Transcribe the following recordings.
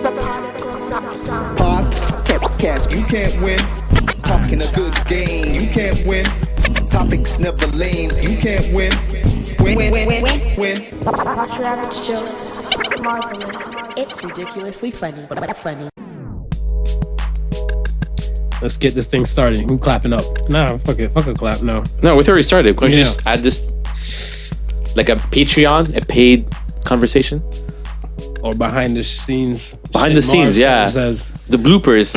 The Podical sound. Podcast, you can't win. Talking a good game, you can't win. Topics never lame, you can't win. Win. Not your average Joseph. Marvelous. It's ridiculously funny, but funny. Let's get this thing started. Who clapping up? Nah, fuck it. Fuck a clap, no. No, we've already started. Can we Yeah. just add this like a Patreon, a paid conversation? Or behind the scenes. Behind shit the scenes, Mars yeah. Says, The bloopers.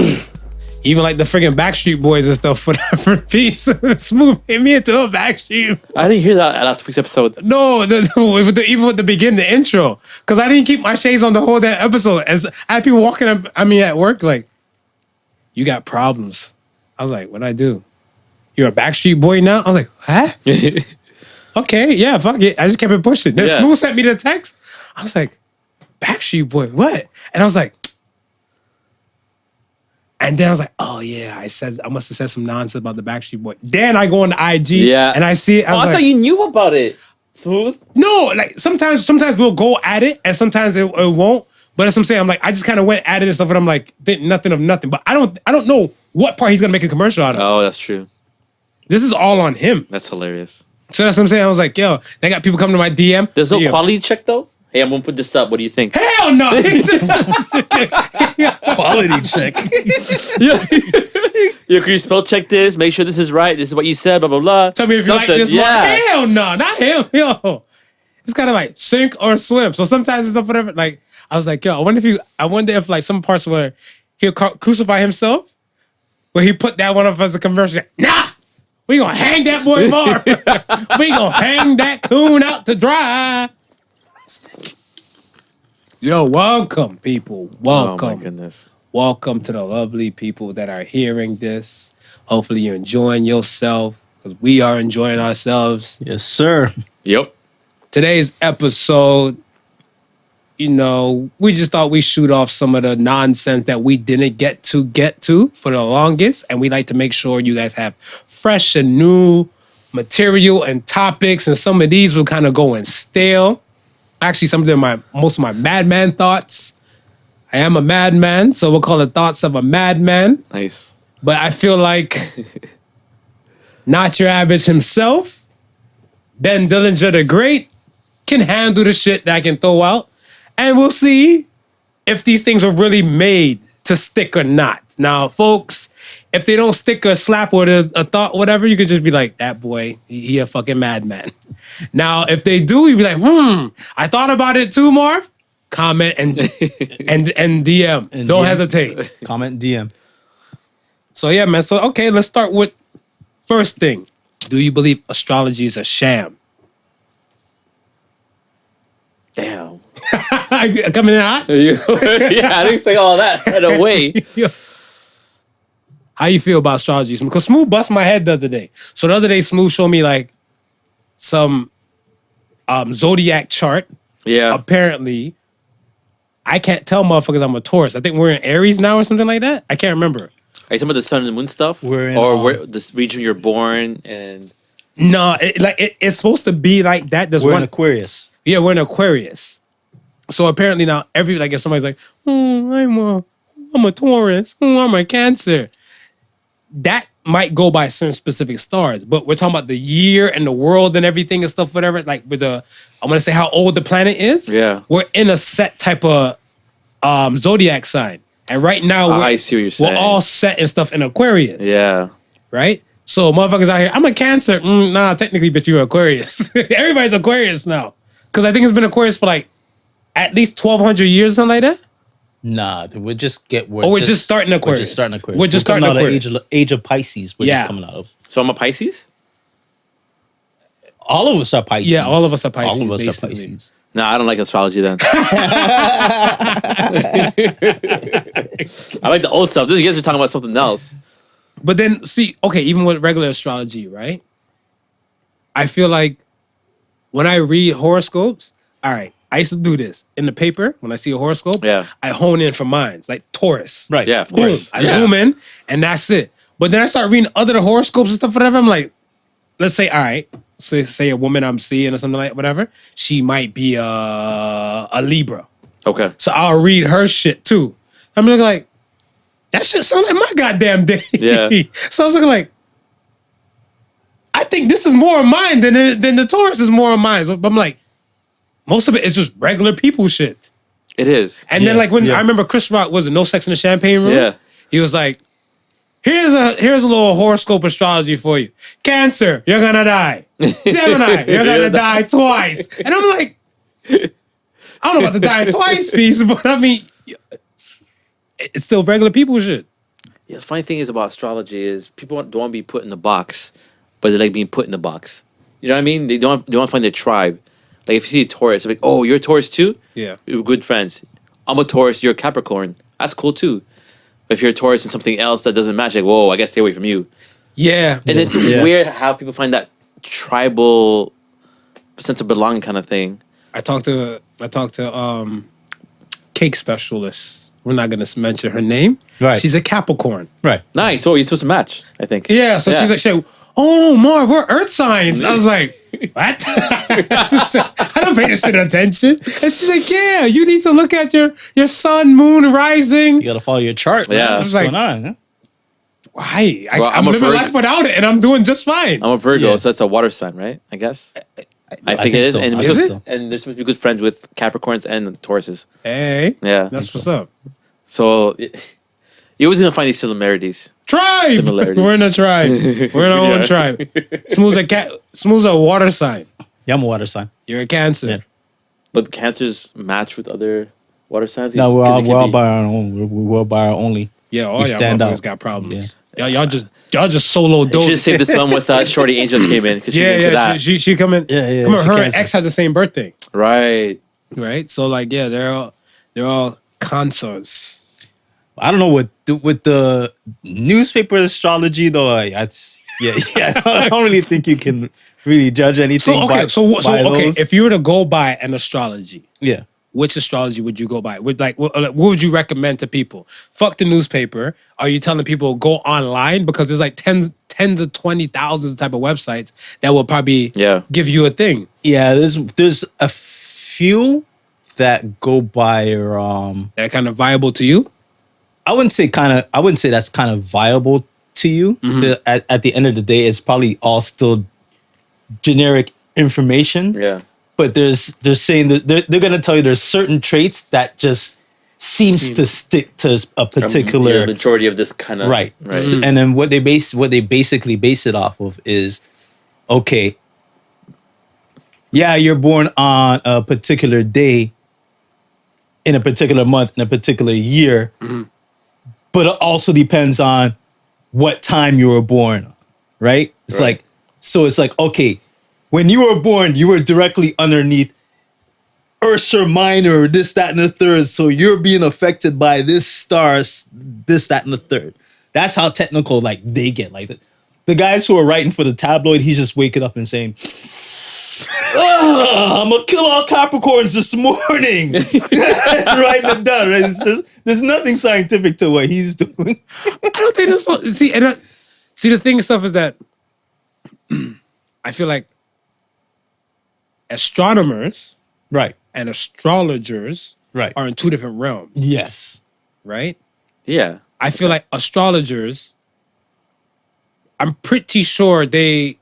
even like the friggin' Backstreet Boys and stuff for that piece. Smooth made me into a Backstreet. I didn't hear that last week's episode. No, even with the beginning, the intro. Because I didn't keep my shades on the whole that episode. And I had people walking up, at work like, you got problems. I was like, what'd I do? You're a Backstreet Boy now? I was like, huh? Okay, yeah, fuck it. I just kept it pushing. Then Yeah. Smooth sent me the text. I was like, Backstreet Boy, what? And I was like, and then I was like, oh yeah, I must have said some nonsense about the Backstreet Boy. Then I go on the IG Yeah. and I see it. I was I like, thought you knew about it. Smooth. no, like sometimes we'll go at it and sometimes it won't. But that's what I'm saying. I'm like, I just kind of went at it and stuff, and I'm like, nothing of nothing. But I don't know what part he's gonna make a commercial out of. Oh, that's true. This is all on him. That's hilarious. So that's what I'm saying. I was like, yo, they got people coming to my DM. There's no DM. quality check though? Hey, I'm gonna put this up. What do you think? Hell no. Quality check. Yo, can you spell check this? Make sure this is right. This is what you said, blah, blah, blah. Tell me if you like Something. this one. Yeah. Hell no, not him. Yo. It's kind of like sink or swim. So sometimes it's stuff, whatever. Like, I was like, yo, I wonder if like some parts where he'll crucify himself, where he put that one up as a conversion. Nah, we gonna hang that boy Marv. We gonna hang that coon out to dry. Yo, welcome, people. Welcome. Oh my goodness. Welcome to the lovely people that are hearing this. Hopefully you're enjoying yourself, because we are enjoying ourselves. Yes, sir. Yep. Today's episode, we just thought we'd shoot off some of the nonsense that we didn't get to for the longest. And we like to make sure you guys have fresh and new material and topics. And some of these will kind of go in stale. Actually, some of them are most of my madman thoughts. I am a madman, so we'll call it thoughts of a madman. Nice. But I feel like not your average himself, Ben Dillinger the Great, can handle the shit that I can throw out. And we'll see if these things are really made to stick or not. Now, folks, if they don't stick or slap or a thought, whatever, you could just be like, that boy, he a fucking madman. Now, if they do, you'd be like, I thought about it too, Marv. Comment and DM. And Don't DM. hesitate. Comment DM. So yeah, man. So okay, let's start with first thing. Do you believe astrology is a sham? Damn. Coming in hot? Yeah, I didn't expect all that right away. How you feel about astrology? Because Smooth bust my head the other day. So the other day, Smooth showed me like some zodiac chart. Yeah. Apparently, I can't tell motherfuckers I'm a Taurus. I think we're in Aries now or something like that. I can't remember. Are you talking about the sun and the moon stuff? We're in, or where this region you're born and No, it's supposed to be like that. There's We're one in Aquarius. Yeah, we're in Aquarius. So apparently now if somebody's like, I'm a Taurus, I'm a Cancer, that might go by certain specific stars. But we're talking about the year and the world and everything and stuff, whatever. Like with I'm gonna say how old the planet is. Yeah. We're in a set type of zodiac sign. And right now I see what you're saying. we're all set and stuff in Aquarius. yeah. Right? So motherfuckers out here, I'm a Cancer. Nah, technically, but you're Aquarius. Everybody's Aquarius now. Because I think it's been Aquarius for like at least 1,200 years or something like that. Nah, we're just We're just starting Aquarius. We're just starting Aquarius. We're just coming starting out Aquarius. of age of Pisces. We're Yeah. just coming out of. So I'm a Pisces? All of us are Pisces. Yeah, all of us are Pisces, All of us basically. are Pisces. No, I don't like astrology then. I like the old stuff. These guys are talking about something else. But then, see, okay, even with regular astrology, right? I feel like when I read horoscopes, all right, I used to do this. In the paper, when I see a horoscope, Yeah. I hone in for mines, like Taurus. Right. Yeah, of Boom. course. I zoom in, and that's it. But then I start reading other horoscopes and stuff, whatever. I'm like, let's say, all right, say a woman I'm seeing or something like whatever, she might be a Libra. Okay. So I'll read her shit too. I'm looking like, that shit sound like my goddamn day. Yeah. So I was looking like, I think this is more of mine than the Taurus is more of mine. But I'm like, most of it is just regular people shit. It is. And then like when I remember Chris Rock was it No Sex in the Champagne Room? Yeah. He was like, here's a little horoscope astrology for you. Cancer, you're gonna die. Gemini, you're gonna die twice. And I'm like, I don't know about the die twice piece, but I mean, it's still regular people shit. Yeah, the funny thing is about astrology is people don't want to be put in the box, but they like being put in the box. You know what I mean? They don't want to find their tribe. Like if you see a Taurus, like, oh, you're a Taurus too? Yeah. We're good friends. I'm a Taurus, you're a Capricorn. That's cool too. But if you're a Taurus and something else that doesn't match, like, whoa, I gotta stay away from you. Yeah. And it's weird how people find that tribal sense of belonging kind of thing. I talked to cake specialist. We're not gonna mention her name. Right. She's a Capricorn. Right. Nice. Oh, you're supposed to match, I think. Yeah. So she's like, oh, Marv, we're Earth signs. I was like, what? I don't pay this shit attention. And she's like, yeah, you need to look at your sun, moon, rising. You gotta follow your chart. Man. Yeah. What's like- going on? Huh? Why? Well, I'm I'm a living Virgo. life without it, and I'm doing just fine. I'm a Virgo, Yeah. so that's a water sign, right? I guess. I think think it is. so. And, I we're think supposed- so. and they're supposed to be good friends with Capricorns and Tauruses. Hey, Yeah. that's what's up. So you're always going to find these similarities. Tribe. Similarities. We're in a tribe. We're in our own Yeah. tribe. Smooth's a water sign. Yeah, I'm a water sign. You're a Cancer. Yeah. But Cancers match with other water signs? No, we're 'Cause all, it could we're all be- by our own. We're all by our only. Yeah, all We y'all stand motherfuckers out. got problems. Y'all just solo You dope. should have saved this one with Shorty Angel came in because she's into Yeah, that. she come in. Yeah, Come on, she her and Cancer. ex had the same birthday, Right. right? So like, yeah, they're all Cancers. I don't know what with the newspaper astrology though. I don't really think you can really judge anything. So okay, by okay, those. if you were to go by an astrology, yeah, which astrology would you go by? What would you recommend to people? Fuck the newspaper. Are you telling people go online because there's like tens to 20,000 type of websites that will probably give you a thing? yeah. There's a few that go by That kind of viable to you? I wouldn't say that's kind of viable to you. At the end of the day, it's probably all still generic information. Yeah. But they're saying that they're gonna tell you there's certain traits that just seems to stick to a particular The majority of this kind of right. And then what they basically base it off of is, okay, yeah, you're born on a particular day in a particular month in a particular year, but it also depends on what time you were born, right? It's like, okay, when you were born, you were directly underneath Ursa Minor, this, that, and the third. So you're being affected by this star, this, that, and the third. That's how technical like they get. Like the guys who are writing for the tabloid, he's just waking up and saying, I'm gonna kill all Capricorns this morning. Writing it down. Right? There's nothing scientific to what he's doing. I don't think that's what, see the thing and stuff is that I feel like astronomers Right. and astrologers Right. are in two different realms, Yes. right? Yeah. I feel like astrologers, I'm pretty sure they,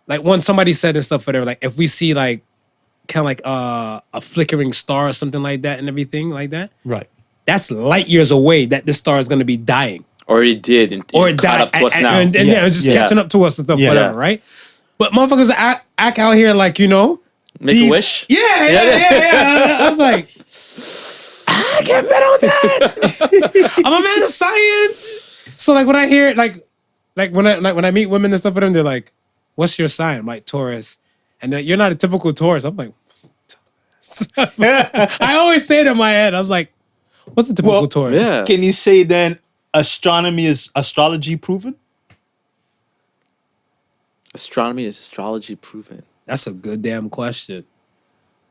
like when somebody said and stuff, whatever, like if we see like kind of like a flickering star or something like that and everything like that, Right. that's light years away that this star is going to be dying. Or it did. And Or it's it caught died. up to us now. And yeah, it's just Yeah. catching up to us and stuff, Yeah. whatever, right? But motherfuckers act out here like, you know, Make a wish? Yeah. I was like, I can't bet on that. I'm a man of science. So like when I hear when I meet women and stuff with them, they're like, "What's your sign?" I'm like Taurus, and they're, you're not a typical Taurus. I'm like, I always say it in my head. I was like, "What's a typical Taurus?" Yeah. Can you say then astronomy is astrology proven? Astronomy is astrology proven. That's a good damn question.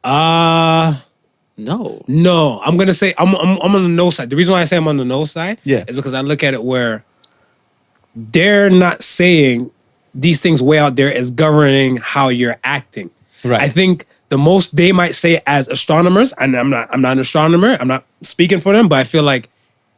No. No, I'm gonna say I'm on the no side. The reason why I say I'm on the no side, Yeah. is because I look at it where they're not saying these things way out there is governing how you're acting. Right. I think the most they might say as astronomers, and I'm not an astronomer, I'm not speaking for them, but I feel like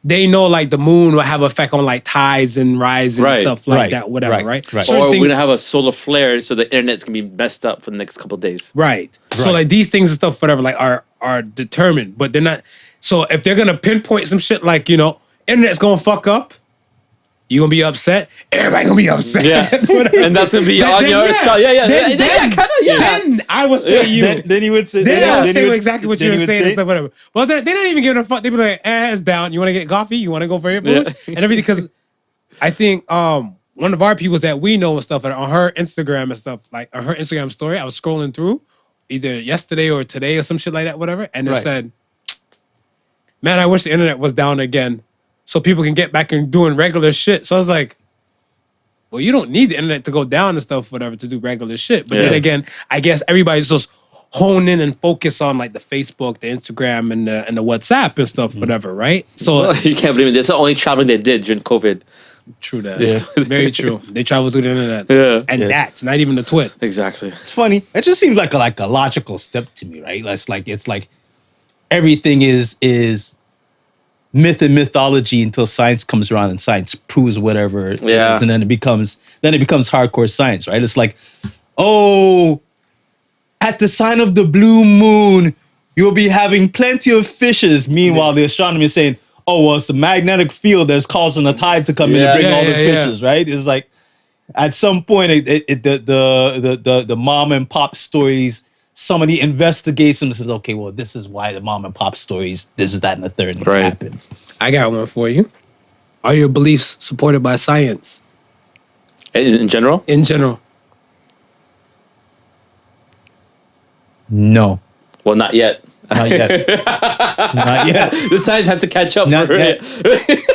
they know like the moon will have effect on like tides and rise and Right. stuff like Right. that, whatever, Right. right? Right. Certain Or we're things- gonna have a solar flare, so the internet's gonna be messed up for the next couple of days. Right. So Right. like these things and stuff, whatever, like are determined, but they're not. So if they're gonna pinpoint some shit like, you know, internet's gonna fuck up, you gonna be upset. Everybody gonna be upset. Yeah. Whatever. And that's gonna be Then- on then, your yeah. Then kinda, yeah. Then I would say you. Then he would say. Then I would he say would- exactly what then you were he would saying and say- stuff, whatever. Well, they're not even giving a fuck. They be like, it's down. You want to get coffee? You want to go for your food? Yeah. And everything. Because I think one of our peoples that we know and stuff, and on her Instagram and stuff, like on her Instagram story, I was scrolling through either yesterday or today or some shit like that, whatever. And it Right. said, man, I wish the internet was down again so people can get back and doing regular shit. So I was like, well, you don't need the internet to go down and stuff, whatever, to do regular shit. But then Yeah. again, I guess everybody's just hone in and focus on like the Facebook, the Instagram, and the WhatsApp and stuff, whatever, right? So You can't believe it. That's the only traveling they did during COVID. true that. Yeah. Very true. They travel through the internet. Yeah. And that's not even the twit. Exactly. It's funny. It just seems like a logical step to me, right? It's like everything is myth and mythology until science comes around and science proves whatever it Yeah. is, and then it becomes hardcore science, right? It's like, oh, at the sign of the blue moon, you'll be having plenty of fishes. Meanwhile, the astronomer is saying, oh, well, it's the magnetic field that's causing the tide to come in and Yeah. bring Yeah, all the yeah, yeah. fishes, right? It's like at some point, the mom and pop stories, somebody investigates them and says, okay, well, this is why the mom and pop stories, this is that and the third, and Right. it happens. I got one for you. Are your beliefs supported by science In general? in general? No, Well, not yet. not yet. Not yet. The science had to catch up Not for yet. it.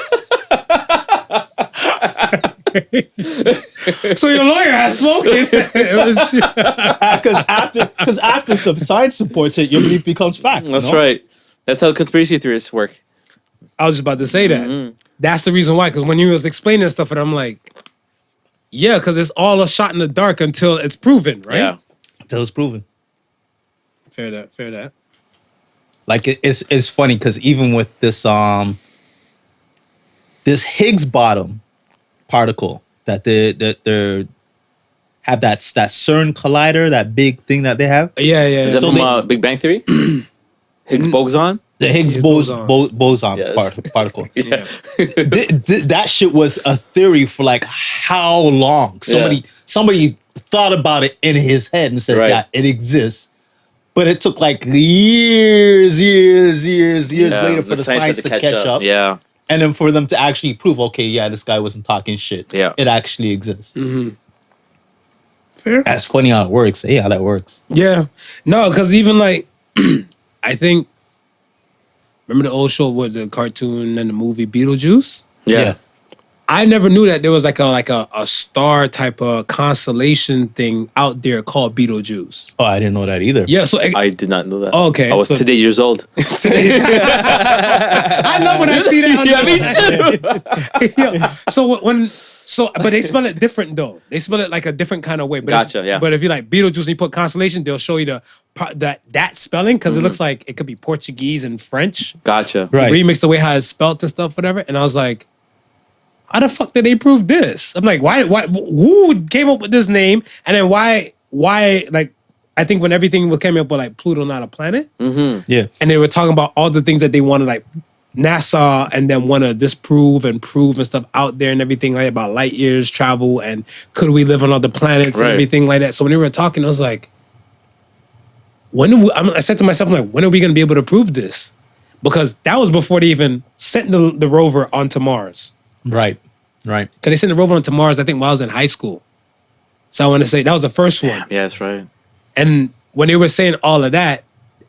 So your lawyer has spoken. It was- Because after some science supports it, your belief becomes fact. you That's know? right. That's how conspiracy theorists work. I was just about to say that. That's the reason why. Because when you was explaining stuff, and I'm like, yeah, because it's all a shot in the dark until it's proven, right? Yeah. Until it's proven. Fair that. Fair that. Like it's funny because even with this this Higgs boson particle that they have that CERN collider, that big thing that they have, Yeah, yeah. Is yeah. that from Big Bang Theory? Higgs boson? the Higgs Higgs boson, boson Yes. particle. Yeah. That shit was a theory for like how long? Somebody thought about it in his head and says, Right. yeah, it exists. But it took like years later for the science to catch up. Yeah. And then for them to actually prove, okay, yeah, this guy wasn't talking shit. Yeah. It actually exists. Fair. That's funny how it works. Hey, how that works. Yeah. No, because even like, I think, remember the old show with the cartoon and the movie Beetlejuice? Yeah. I never knew that there was like a star type of constellation thing out there called Beetlejuice. Oh, I didn't know that either. Yeah, so I did not know that. Okay, I was so- today years old. I love when I see that. Yeah, me too. Yeah. But they spell it different though. They spell it like a different kind of way. But Gotcha, yeah. But if you like Beetlejuice and you put constellation, they'll show you that spelling because it looks like it could be Portuguese and French. Gotcha. Right. Remix the way how it's spelt and stuff, whatever. And I was like, how the fuck did they prove this? I'm like, why, who came up with this name? And then why, like, I think when everything came up with like Pluto not a planet, Yeah. and they were talking about all the things that they want to like NASA and then want to disprove and prove and stuff out there and everything like about light years travel and could we live on other planets and Right. everything like that. So when they were talking, I was like, I said to myself, I'm like, when are we going to be able to prove this? Because that was before they even sent the rover onto Mars. Right. Right. Because they sent the rover onto Mars, I think, while I was in high school. So I want to say that was the first one. Yeah, that's right. And when they were saying all of that,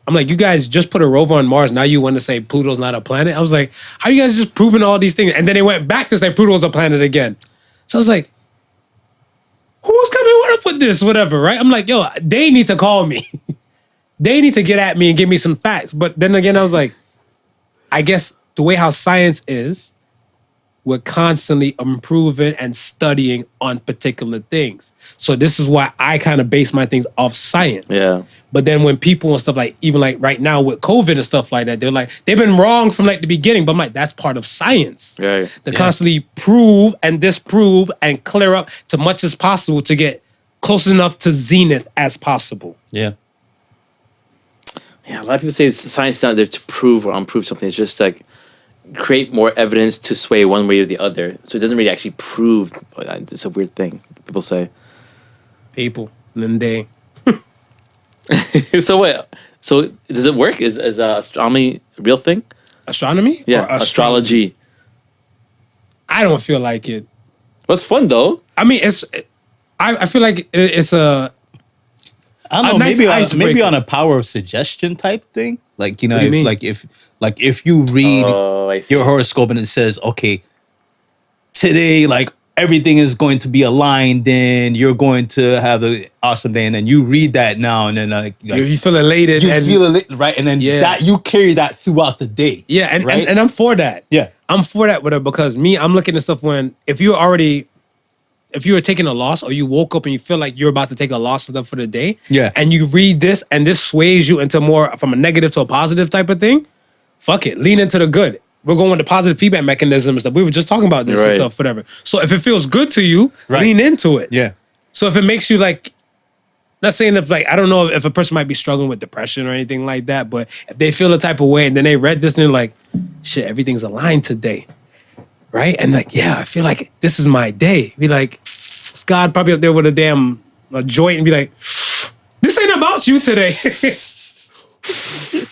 I'm like, you guys just put a rover on Mars. Now you want to say Pluto's not a planet? I was like, how you guys just proving all these things? And then they went back to say Pluto's a planet again. So I was like, who's coming up with this? Whatever, right? I'm like, yo, they need to call me. They need to get at me and give me some facts. But then again, I was like, I guess the way how science is, we're constantly improving and studying on particular things. So this is why I kind of base my things off science. Yeah. But then when people and stuff like, even like right now with COVID and stuff like that, they're like, they've been wrong from like the beginning. But I'm like, that's part of science. Right. To constantly prove and disprove and clear up to much as possible to get close enough to zenith as possible. Yeah. Yeah, a lot of people say science is not there to prove or unprove something. It's just like create more evidence to sway one way or the other. So it doesn't really actually prove. It's a weird thing people say. People, Linde. So what? So does it work? Is astronomy a real thing? Astronomy? Yeah, Or astrology. I don't feel like it. What's fun though? I mean, I feel like it's a. I don't know, nice maybe icebreaker. on a power of suggestion type thing. Like, you know, What do you if you read Oh, I see. your horoscope and it says, okay, today, like, everything is going to be aligned and you're going to have an awesome day, and then you read that now and then You feel elated. you and, feel it, right? And then Yeah. that you carry that throughout the day. Yeah, and, right? and I'm for that. Yeah. I'm for that with it because I'm looking at stuff when if you were taking a loss or you woke up and you feel like you're about to take a loss and stuff for the day, Yeah. and you read this and this sways you into more from a negative to a positive type of thing, fuck it, lean into the good. We're going with the positive feedback mechanisms that we were just talking about this and Right. stuff, whatever. So if it feels good to you, Right. lean into it. Yeah. So if it makes you like, not saying if like, I don't know if a person might be struggling with depression or anything like that, but if they feel a type of way and then they read this and they're like, shit, everything's aligned today. Right? And like, yeah, I feel like this is my day. Be like, Scott probably up there with a joint and be like, this ain't about you today.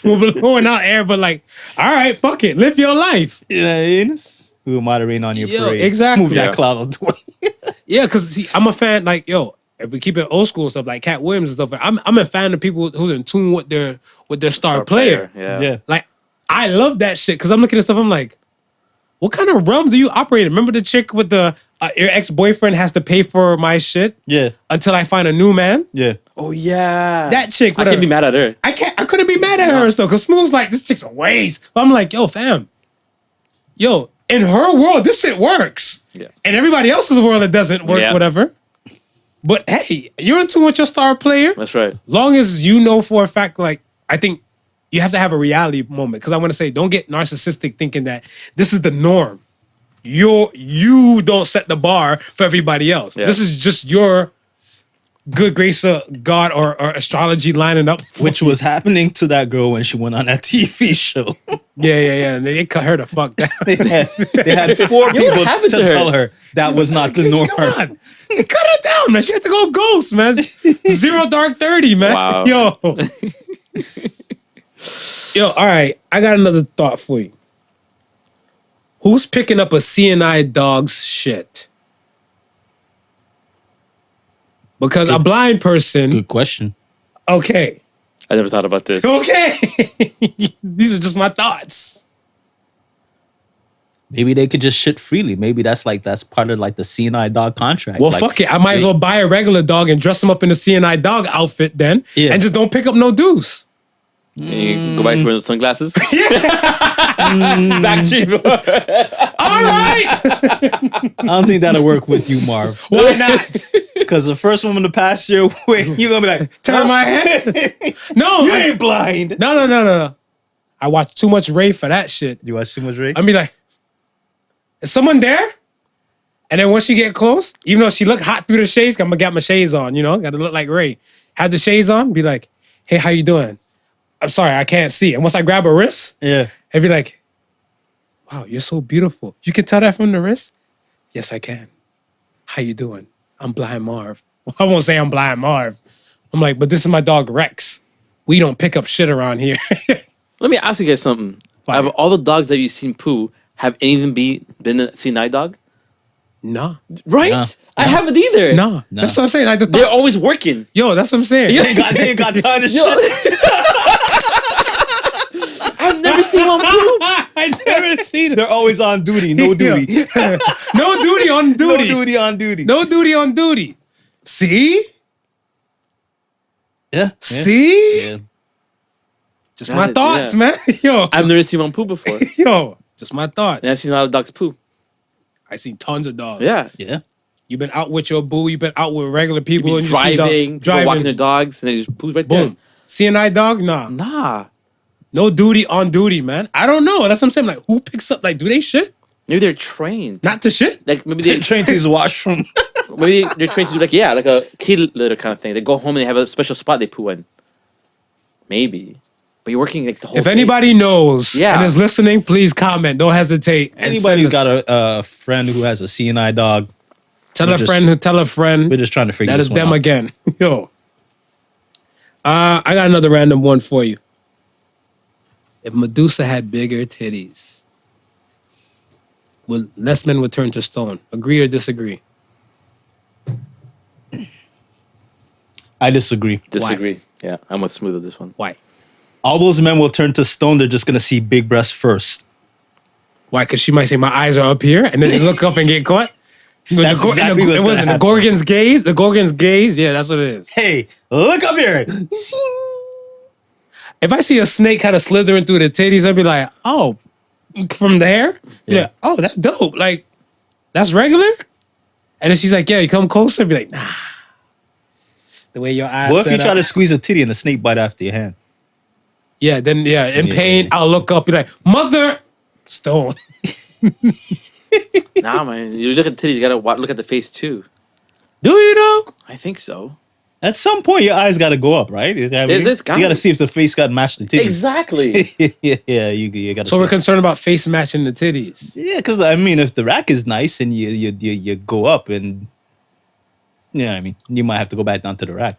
We're blowing out air, but like, all right, fuck it. Live your life. You know what I mean? We were moderating on your Yo, parade. exactly. Move Yeah. that cloud out the way. Yeah, because I'm a fan, like, yo, if we keep it old school and stuff like Cat Williams and stuff, I'm a fan of people who's in tune with their star player. Yeah. Like, I love that shit because I'm looking at stuff, I'm like, what kind of realm do you operate in? Remember the chick with the your ex-boyfriend has to pay for my shit Yeah. until I find a new man? Yeah. Oh yeah. That chick. I can't be mad at her. I couldn't be mad at her and stuff because Smooth's like, this chick's a waste. But I'm like, yo, fam. Yo, in her world, this shit works. Yeah. In everybody else's world, it doesn't work, Yeah. whatever. But hey, you're in tune with your star player. That's right. Long as you know for a fact, like, I think you have to have a reality moment. Because I want to say, don't get narcissistic thinking that this is the norm. You don't set the bar for everybody else. Yeah. This is just your good grace of God or astrology lining up. Which was happening to that girl when she went on that TV show. Yeah. And they cut her the fuck down. they had four people happened to to her? tell her that was not the norm. Come on. They cut her down, man. She had to go ghost, man. 0 dark 30, man. Wow. Yo, all right. I got another thought for you. Who's picking up a CNI dog's shit? Because a blind person. Good question. Okay. I never thought about this. Okay. These are just my thoughts. Maybe they could just shit freely. Maybe that's part of like the CNI dog contract. Well, Like, fuck it. I might as well buy a regular dog and dress him up in a CNI dog outfit then. Yeah. And just don't pick up no deuce. You go back for those sunglasses. Backstreet Boys. All right. I don't think that'll work with you, Marv. Why not? Because the first woman to pass your way, you're gonna be like, Turn my head. No. you ain't blind. No. I watch too much Ray for that shit. You watch too much Ray? I mean, like, is someone there? And then once you get close, even though she look hot through the shades, I'm gonna get my shades on, you know? Gotta look like Ray. Have the shades on, be like, hey, how you doing? I'm sorry, I can't see. And once I grab her wrist, Yeah. I'd be like, wow, you're so beautiful. You can tell that from the wrist? Yes, I can. How you doing? I'm Blind Marv. I won't say I'm Blind Marv. I'm like, but this is my dog Rex. We don't pick up shit around here. Let me ask you guys something. Fine. Out of all the dogs that you've seen poo, have any of them been a CNI dog? No. Right? No. I haven't either. No. That's what I'm saying. Like They're always working. Yo, that's what I'm saying. Yo. They ain't got time to Yo. shit. I've never seen one poo. I never seen it. They're always on duty. No duty. No duty on duty. No duty on duty. No duty on duty. See? Yeah. See? Yeah. Just Yeah, my thoughts, yeah. man. Yo. I've never seen one poo before. Yo. Just my thoughts. And I've seen a lot of dogs poo. I seen tons of dogs. Yeah. Yeah. You've been out with your boo. You've been out with regular people. Be And you see driving, people walking their dogs, and they just poop right boom. CNI dog? Nah. there. Nah. No duty on duty, man. I don't know. That's what I'm saying. Like, who picks up? Like, do they shit? Maybe they're trained. Not to shit? Like maybe they're Trained to his washroom. maybe they're trained to do like like a kitty litter kind of thing. They go home and they have a special spot they poo in. Maybe. But you're working like the whole If day. anybody knows Yeah. and is listening, please comment. Don't hesitate. and Anybody who send us- got a friend who has a CNI dog, tell we're a just- friend who tell a friend. we're just trying to figure That this is one them out. again. Yo. I got another random one for you. If Medusa had bigger titties, less men would turn to stone. Agree or disagree? I disagree. Disagree. Yeah, I'm with Smooth with this one. Why? All those men will turn to stone. They're just gonna see big breasts first. Why? Because she might say, my eyes are up here, and then they look up and get caught. That's exactly what's it gonna wasn't the happen. Gorgon's gaze. The Gorgon's gaze. Yeah, that's what it is. Hey, look up here. If I see a snake kind of slithering through the titties, I'd be like, oh, from there? Yeah. Oh, that's dope. Like, that's regular? And then she's like, yeah, you come closer? I'd be like, nah. The way your eyes What if you set try up. to squeeze a titty and a snake bite after your hand? Yeah, then, in Yeah, pain, yeah. I'll look up, be like, mother, stone. Nah, man. You look at the titties, you gotta look at the face too. Do you know? I think so. At some point, your eyes got to go up, right? You It's you got to gotta- see if the face got matched the titties. Exactly. yeah, you got to. So we're concerned about face matching the titties. Yeah, because I mean, if the rack is nice and you go up and yeah, I mean, you might have to go back down to the rack.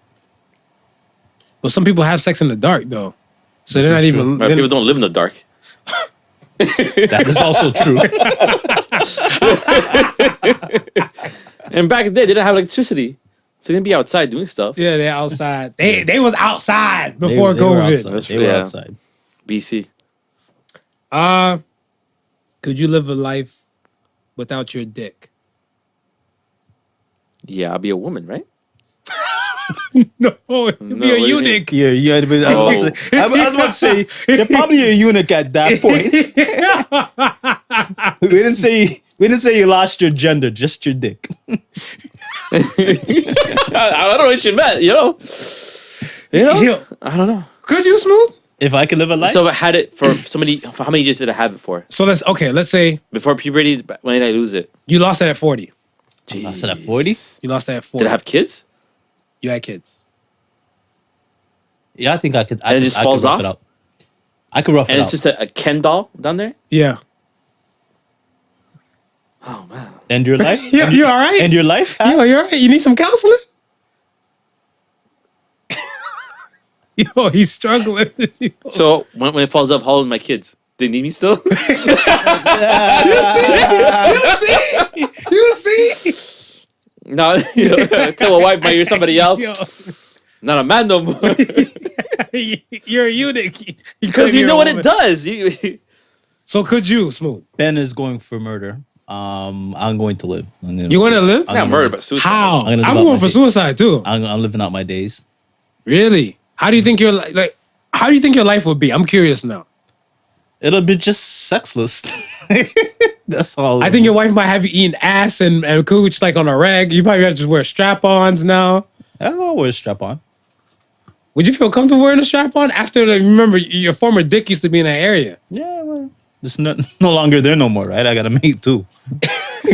But some people have sex in the dark, though. So This they're not is even... Right, people don't live in the dark. That is also true. And back then, they didn't have electricity. So they didn't be outside doing stuff. Yeah, they're outside. They was outside before They were COVID. outside. That's They were yeah. outside. BC. Could you live a life without your dick? Yeah, I'll be a woman, right? No, you'd No, be a what do you mean? eunuch. Yeah. I was about to say you're probably a eunuch at that point. We didn't say you lost your gender, just your dick. I don't know what you meant, you know? You know? Yo, I don't know. could you, Smooth? If I could live a life, So I had it for for how many years did I have it for? So let's say Before puberty, when did I lose it? you lost it at 40. I said at 40. You lost it at 40. Did I have kids? You had kids. Yeah, I think I could. And it just falls rough off? it out. I could rough And it it's out. just a Ken doll down there? Yeah. Oh, man. End your life. You all right? End your life. Yo, you all right? You need some counseling? Yo, he's struggling. So when it falls off, how old are my kids? They need me still? You see? No, tell a wife, you're somebody else. Yo, Not a man no more. you're a eunuch. Because you know what it does. So could you, Smooth? Ben is going for murder. I'm going to live. You want to live? Not murder, but suicide. How? I'm gonna I'm live going out for my suicide too. I'm living out my days. Really? How do you think your like? How do you think your life would be? I'm curious now. It'll be just sexless. That's all. I think your wife might have you eating ass and cooch like on a rag. You probably have to just wear strap-ons now. I'll always strap on. Would you feel comfortable wearing a strap-on after? Like, remember, your former dick used to be in that area. Yeah, well, it's no longer there no more, right? I got a mate too.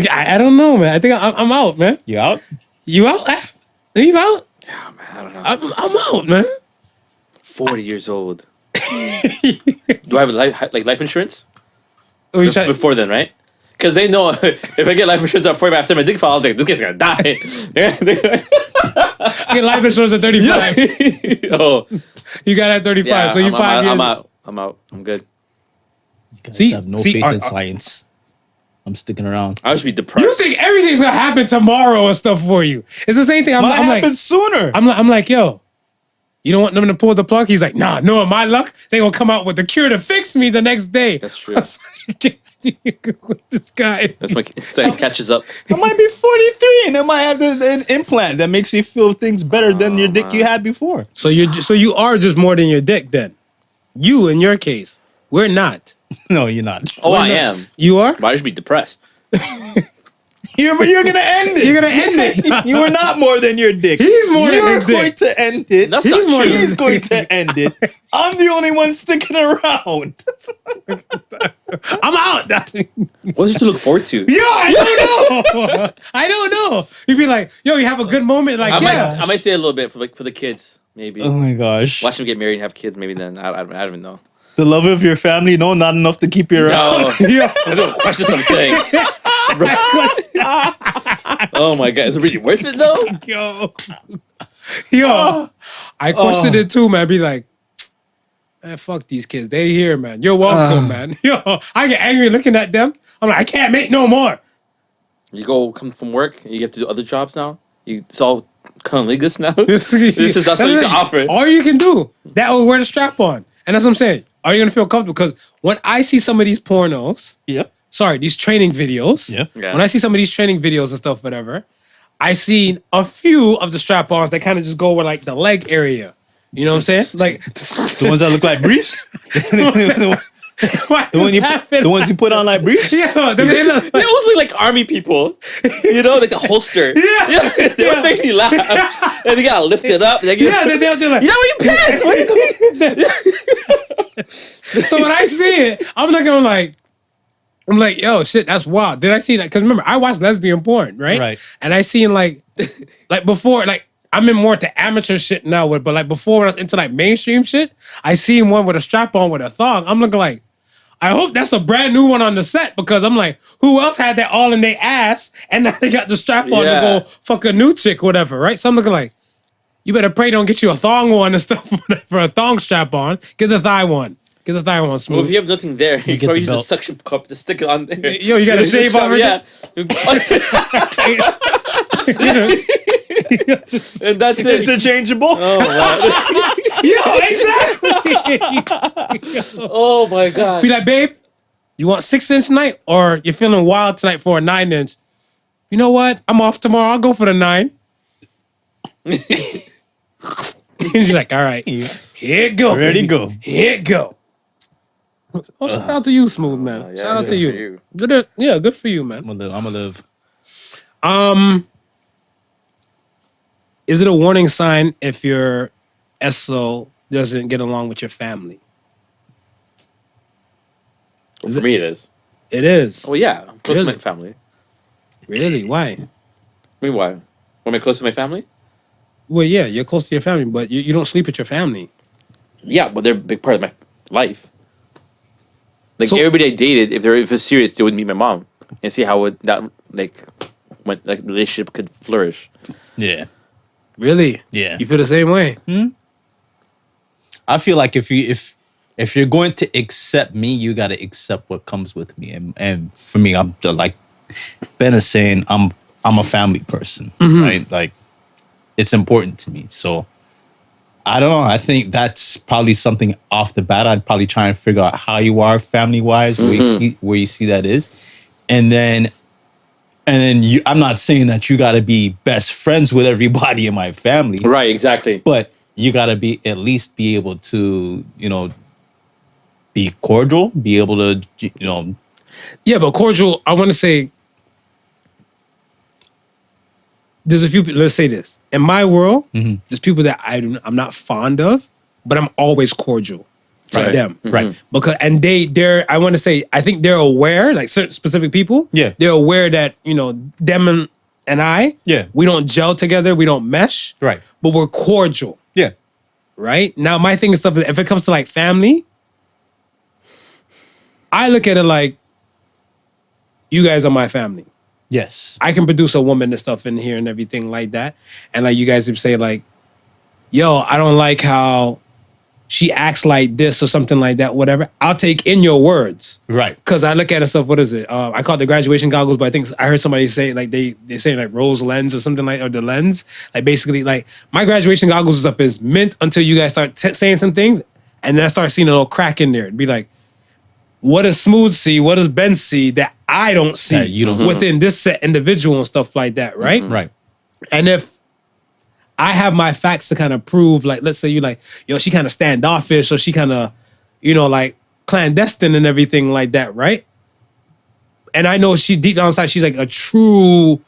I don't know, man. I think I'm out, man. You out? You out? Are you out? Yeah, man, I don't know. I'm out, man. 40 years old. Do I have life insurance? Oh, you try- Before then, right? Because they know if I get life insurance at 40 after my dick fall, I was like, this guy's gonna die. I get life insurance at 35. Oh, You got it at 35, yeah, so you 5 years. I'm out. I'm good. You guys See- have no see, faith are- in science. I'm sticking around. I should be You depressed. think everything's gonna happen tomorrow and stuff for you? It's the same thing. I'm Might like, happen sooner. I'm like, yo, you don't want them to pull the plug? He's like, nah, knowing my luck, they gonna come out with the cure to fix me the next day. That's true. I was like, with this guy. That's my science catches up. I might be 43 and it might have an implant that makes you feel things better than your dick you had before. So you are just more than your dick then. You, in your case, we're not. No, you're not. Oh, We're I not. am. You are? But I should be depressed. You're gonna end it. You're gonna end it. You are not more than your dick. He's more than You're his dick. going to end it. That's not true. He's going to end it. I'm the only one sticking around. I'm out. What's there to look forward to? Yo, I don't know. I don't know. You'd be like, yo, you have a good moment. Like, I might say a little bit for the kids, maybe. Oh my gosh. Watch them get married and have kids, maybe then. I don't even know. The love of your family, no, not enough to keep you around. No. I don't question some things. Oh my God. Is it really worth it though? Yo, I questioned it too, man. Be like, man, fuck these kids. They here, man. You're welcome, man. Yo, I get angry looking at them. I'm like, I can't make no more. You come from work and you have to do other jobs now? It's all cunnilingus now? That's That's all you can offer. All you can do. That will wear the strap on. And that's what I'm saying. Are you going to feel comfortable? Because when I see some of these pornos, these training videos, Yeah. when I see some of these training videos and stuff, whatever, I seen a few of the strap-ons that kind of just go with like the leg area. You know what I'm saying? Like The ones that look like briefs? The ones you put on like briefs? Yeah, they look They always look like army people. You know, like a holster. Yeah. They always make me laugh. And they gotta lift it up. They're they're like, you know what your pants? What so when I see it, I'm like, yo, shit, that's wild. Did I see that? Because remember, I watched lesbian porn, right? Right. And I seen like before, like I'm in more into amateur shit now, but like before when I was into like mainstream shit, I seen one with a strap on with a thong. I'm looking like, I hope that's a brand new one on the set because I'm like, who else had that all in their ass and now they got the strap on to go fuck a new chick, whatever, right? So I'm looking like, you better pray don't get you a thong one and stuff for a thong strap on. Get the thigh one. Get the thigh one smooth. Well, if you have nothing there, you get can the use the belt. suction cup to stick it on there. Yo, you gotta shave off it? Yeah. And that's it. Interchangeable? Yo, exactly. Oh my God. Be like, babe, you want 6-inch tonight or you're feeling wild tonight for a 9-inch? You know what? I'm off tomorrow. I'll go for the 9. You're like, all right, here it go. Ready, baby. go. Here it go. Oh, shout out to you, Smooth Man. yeah, Shout out good to you. for you. Good for you, man. I'm gonna live. Is it a warning sign if your SO doesn't get along with your family? For me, it is. It is. Well, yeah. I'm close Really? to my family. Really? Why? I mean, why? Am I close to my family? Well, yeah, you're close to your family, but you don't sleep with your family. Yeah, but they're a big part of my life. Like So- everybody I dated, if it's serious, they would meet my mom and see how that relationship could flourish. Yeah. Really? Yeah. You feel the same way? I feel like if you're going to accept me, you got to accept what comes with me. And for me, I'm like Ben is saying, I'm a family person, right? Like it's important to me. So I don't know. I think that's probably something off the bat. I'd probably try and figure out how you are family wise, where you see that is, and then you. I'm not saying that you got to be best friends with everybody in my family, Right, exactly. but you got to be at least be able to, be cordial, be able to, Yeah, but cordial, I want to say, there's a few people, let's say this. In my world, there's people that I'm not fond of, but I'm always cordial to Right. them. Right. Because, and they're, I want to say, I think they're aware, like certain specific people, Yeah. they're aware that, them and I, Yeah. we don't gel together, we don't mesh, Right. but we're cordial, yeah, right? Now, my thing is stuff, if it comes to like family, I look at it like, you guys are my family. yes, I can produce a woman and stuff in here and everything like that. And like you guys would say like, yo, I don't like how she acts like this or something like that, whatever. I'll take in your words. right, Cause I look at it stuff, what is it? I call it the graduation goggles, but I think I heard somebody say like they say like rose lens or something like, or the lens. Like basically like my graduation goggles and stuff is meant until you guys start saying some things and then I start seeing a little crack in there. It'd be like, what does Smooth see? What does Ben see that I don't see That you don't see. within this set individual and stuff like that, right? right, And if I have my facts to kind of prove, like, let's say you like, yo, she kind of standoffish or she kind of, like clandestine and everything like that, right? and I know she deep down inside, she's like a true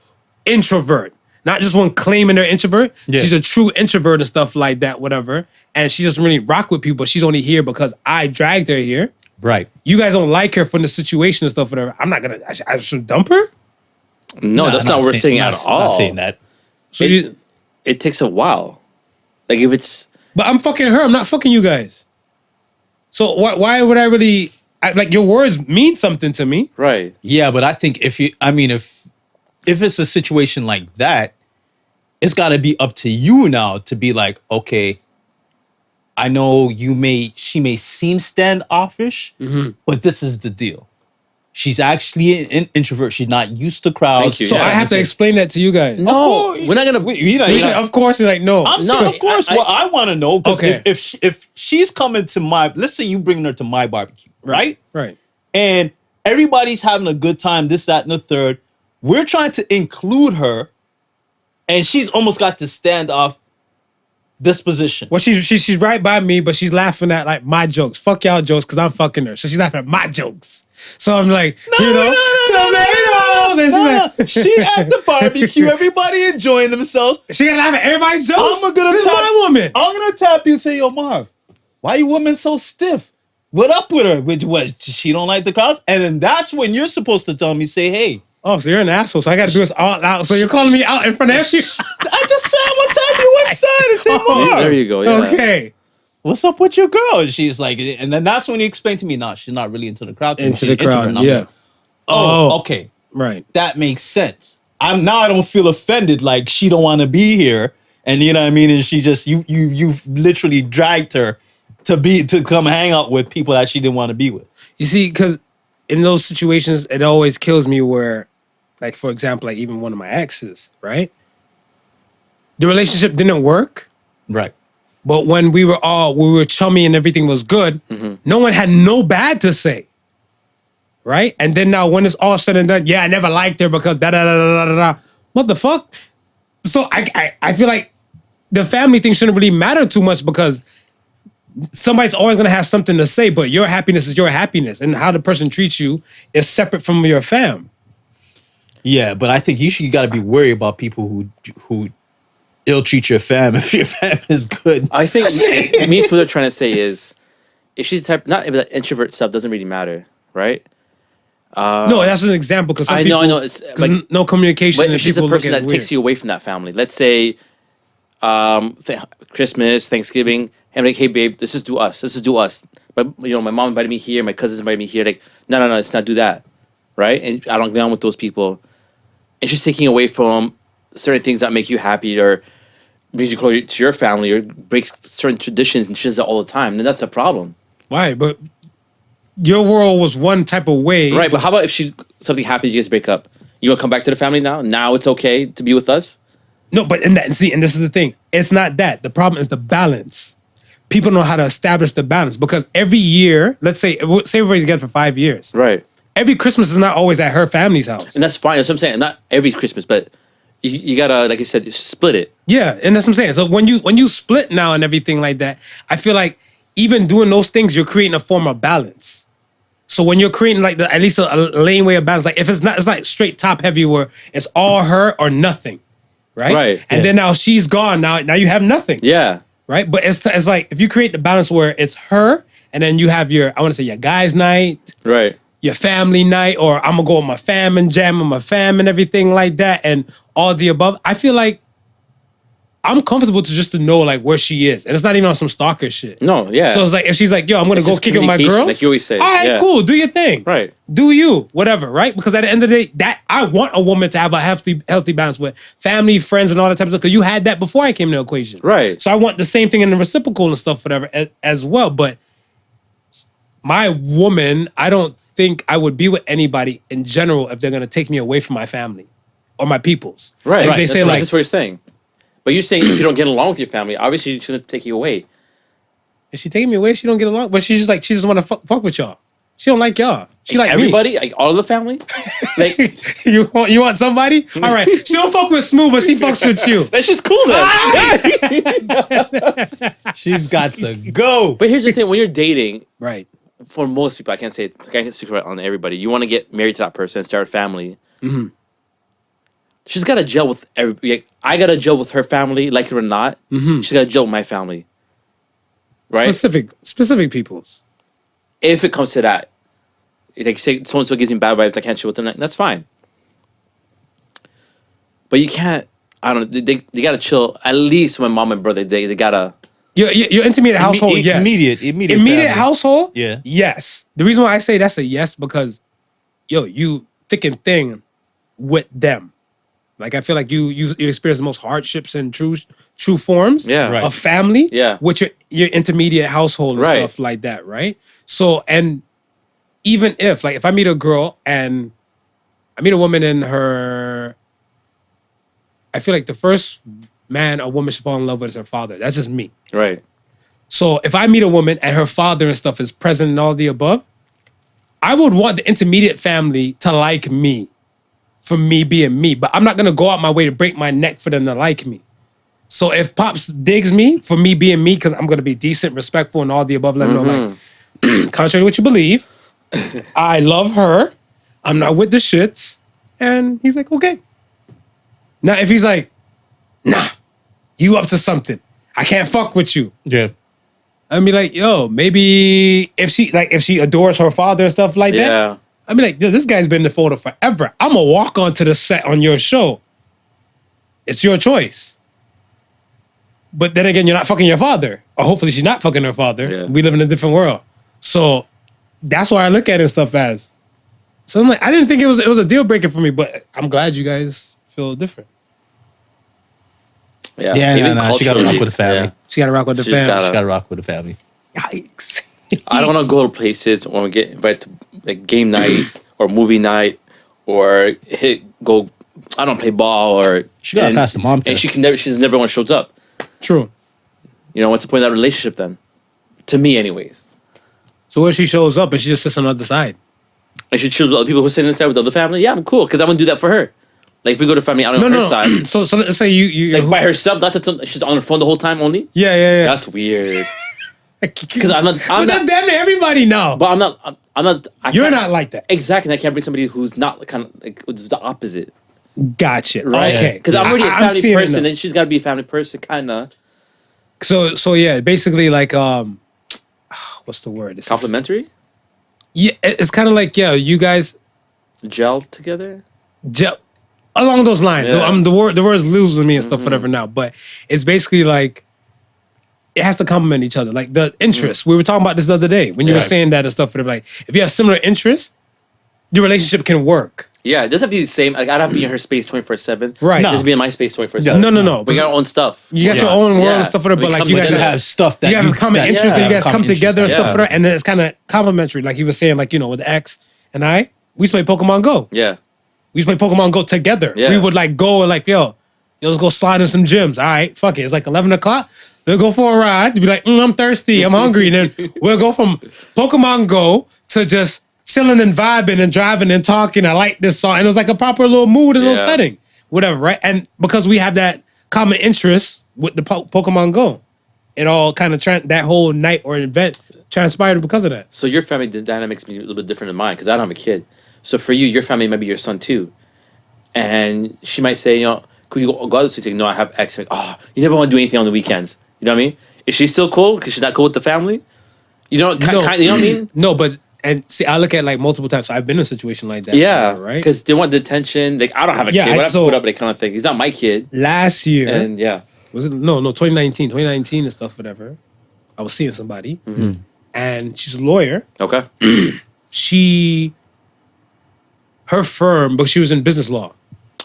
introvert. Not just one claiming they're introvert. Yeah. She's a true introvert and stuff like that, whatever. And she doesn't really rock with people, but she's only here because I dragged her here. Right. You guys don't like her from the situation and stuff, whatever. I'm not gonna, I should dump her? No, Nah, that's not what we're saying at all. Not saying that. So It takes a while. Like if it's but I'm fucking her. I'm not fucking you guys. So why would I really, like your words mean something to me. right. Yeah, but I think if it's a situation like that, it's got to be up to you now to be like, okay, I know she may seem standoffish, but this is the deal. She's actually an introvert. She's not used to crowds. Thank you. So Yeah. I have to explain that to you guys. No, we're not gonna. Of course, you're like, no. I'm saying, of course, what I want to know, because Okay. if she's coming to let's say you bring her to my barbecue, right? Right. And everybody's having a good time, this, that, and the third. We're trying to include her, and she's almost got this standoff disposition. Well, she's right by me, but she's laughing at like my jokes. Fuck y'all jokes, because I'm fucking her. So she's laughing at my jokes. So I'm like, tomatoes. And she's like, She at the barbecue, everybody enjoying themselves. she gonna laugh at everybody's jokes? I'm gonna This is tap, my woman. I'm gonna tap you and say, yo, Marv, why you women so stiff? What up with her? Which what? She don't like the crowds? And then that's when you're supposed to tell me, say, hey. Oh, so you're an asshole. So I got to do this all out. So you're calling me out in front of you? I just said I'm gonna tap you one side and say, Marv, There you go. Yeah. Okay. what's up with your girl? And she's like, and then that's when he explained to me, nah, she's not really into the crowd. Into She's the crowd, introvert. And I'm yeah. like, oh, okay. Right. That makes sense. I don't feel offended like she don't want to be here. And you know what I mean? And she just you've literally dragged her to come hang out with people that she didn't want to be with. You see, because in those situations, it always kills me where, like, for example, like even one of my exes, right? The relationship didn't work, Right. but when we were chummy and everything was good, no one had no bad to say. Right? And then now when it's all said and done, yeah, I never liked her because da da da da da da. What the fuck? So I feel like the family thing shouldn't really matter too much because somebody's always gonna have something to say, but your happiness is your happiness, and how the person treats you is separate from your fam. Yeah, but I think you got to be worried about people who ill treat your fam if your fam is good. I think me what they're trying to say is, if she's type not if that introvert stuff doesn't really matter, right? No, that's an example because I know. It's 'cause like no communication. But and if she's a people look person at it that takes weird. you away from that family, let's say, Christmas, Thanksgiving, I'm like, hey babe, let's just do us. Let's just do us. But my mom invited me here, my cousins invited me here. Like, no, let's not do that, right? And I don't get on with those people. It's just taking away from certain things that make you happy or brings you closer to your family or breaks certain traditions and shit all the time. Then that's a problem, Why? But your world was one type of way, right? But how about if something happens, you guys break up? You want to come back to the family now? Now it's okay to be with us? No, but and this is the thing. It's not that. The problem is the balance. People know how to establish the balance because every year, let's say we're together for 5 years. Right. Every Christmas is not always at her family's house. And that's fine. That's what I'm saying. Not every Christmas, but you gotta, like you said, split it. Yeah, and that's what I'm saying. So when you split now and everything like that, I feel like even doing those things, you're creating a form of balance. So when you're creating like at least a lane way of balance, like if it's like straight top heavy where it's all her or nothing, right? Right. And then now she's gone. Now you have nothing. Yeah. Right. But it's like if you create the balance where it's her and then you have your guys' night, Right. your family night, or I'm gonna go with my fam and jam with my fam and everything like that, and all the above. I feel like I'm comfortable to know like where she is, and it's not even on some stalker shit. No, yeah. So it's like if she's like, "Yo, I'm gonna It's go just kick it with my communication, girls," like you always say. All right, Yeah. cool, do your thing, Right. Do you, whatever, right? Because at the end of the day, that I want a woman to have a healthy balance with family, friends, and all that type of stuff. Because you had that before I came to the equation, Right. So I want the same thing in the reciprocal and stuff, whatever, as well. But my woman, I don't think I would be with anybody in general if they're gonna take me away from my family or my peoples. Right. If they say like, that's what you're saying. But you're saying if you don't get along with your family, obviously she shouldn't take you away. is she taking me away? She don't get along, but she's just like she just want to fuck with y'all. She don't like y'all. She like everybody, like all of the family. Like me. You want somebody? All right. She don't fuck with Smooth, but she fucks with you. that's just cool then. She's got to go. But here's the thing: when you're dating, Right. for most people, I can't speak on everybody. You want to get married to that person, start a family. Mm-hmm. She's got to gel with everybody. Like, I got to gel with her family, like it or not. Mm-hmm. She's got to gel with my family. Right? Specific peoples. If it comes to that. Like, say so-and-so gives me bad vibes, I can't chill with them. That's fine. But you can't, I don't know, they got to chill. At least my mom and brother, they got to. Your intermediate household, yes. Immediate household, yeah. Yes. The reason why I say that's a yes because, you thick and thin with them. Like I feel like you experience the most hardships and true forms of family with your intermediate household and stuff like that, right? So, and even if I meet a girl and I meet a woman in her, I feel like the first man a woman should fall in love with is her father. That's just me. Right. So if I meet a woman and her father and stuff is present and all the above, I would want the intermediate family to like me for me being me. But I'm not going to go out my way to break my neck for them to like me. So if Pops digs me for me being me, because I'm going to be decent, respectful, and all the above, let them know, contrary to what you believe, I love her. I'm not with the shits. And he's like, okay. Now, if he's like, nah, you up to something. I can't fuck with you. Yeah. I'd be like, maybe if she adores her father and stuff like that. I'd be like, this guy's been in the folder forever. I'm gonna walk onto the set on your show. It's your choice. But then again, you're not fucking your father. Or hopefully she's not fucking her father. Yeah. We live in a different world. So that's why I look at it and stuff as. So I'm like, I didn't think it was a deal breaker for me, but I'm glad you guys feel different. Yeah, she got to rock with the family. Yeah. She got to rock with the family. She got to rock with the family. Yikes. I don't want to go to places or get invited to like game night or movie night or I don't play ball or she got to pass the mom test. And she's never one shows up. True. What's the point of that relationship then? To me, anyways. So when she shows up and she just sits on the other side, and she chills with other people who are sitting inside with the other family, yeah, I'm cool because I'm gonna do that for her. Like if we go to family, I don't know her side. So let's say you like by herself, not to she's on her phone the whole time only. Yeah. That's weird. Because I'm not. But that's damn near everybody now. But I'm not. You're not like that. Exactly. And I can't bring somebody who's not kind of like it's the opposite. Gotcha. Right. Okay. Because I'm already a family person, and she's got to be a family person, kind of. So yeah, basically like what's the word? Complimentary. Yeah, it's kind of like you guys gel together. Along those lines. Yeah. So, the word's losing me and stuff, whatever now. But it's basically like it has to complement each other. Like the interests. We were talking about this the other day when you were saying that and stuff. Whatever. Like if you have similar interests, your relationship can work. Yeah, it doesn't have to be the same. Like I'd have to be in her space 24/7. Right. No. Just be in my space 24/7. No. We got our own stuff. You got your own world and stuff, whatever. But like you guys have stuff that you have a common interest that you guys come together and stuff, whatever. And then it's kind of complementary. Like you were saying, like with the ex and we used to play Pokemon Go. Yeah. We used to play Pokemon Go together. Yeah. We would like go and like, let's go slide in some gyms. All right, fuck it. It's like 11 o'clock. We'll go for a ride. Be like, I'm thirsty. I'm hungry. And then we'll go from Pokemon Go to just chilling and vibing and driving and talking. I like this song. And it was like a proper little mood and little setting. Whatever, right? And because we have that common interest with the Pokemon Go, it all kind of, that whole night or event transpired because of that. So your family dynamics be a little bit different than mine because I don't have a kid. So for you, your family might be your son too. And she might say, could you go out this weekend? No, I have X. Like, you never want to do anything on the weekends. You know what I mean? Is she still cool? Because she's not cool with the family? You know what I mean? No, but, and see, I look at like multiple times. So I've been in a situation like that. Yeah. Before, right? Because they want the attention. Like, I don't have a kid. What I have to put up with that kind of thing. He's not my kid. Last year. And was it? No, 2019. 2019 and stuff, whatever. I was seeing somebody. Mm-hmm. And she's a lawyer. Okay. Her firm, but she was in business law.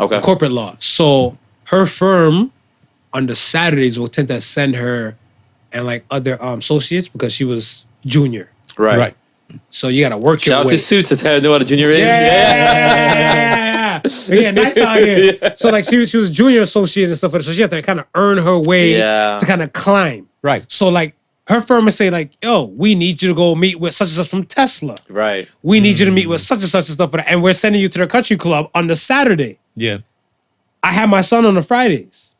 Okay. Corporate law. So her firm on the Saturdays will tend to send her and like other associates because she was junior. Right. So you gotta work your way. Shout out to Suits. That's how I know what a junior is. Yeah. Nice out here. Yeah. So like she was junior associate and stuff. So she had to kind of earn her way to kind of climb. Right. So like her firm would say like, we need you to go meet with such and such from Tesla. Right. We need you to meet with such and such and stuff. And we're sending you to the country club on the Saturday. Yeah. I had my son on the Fridays.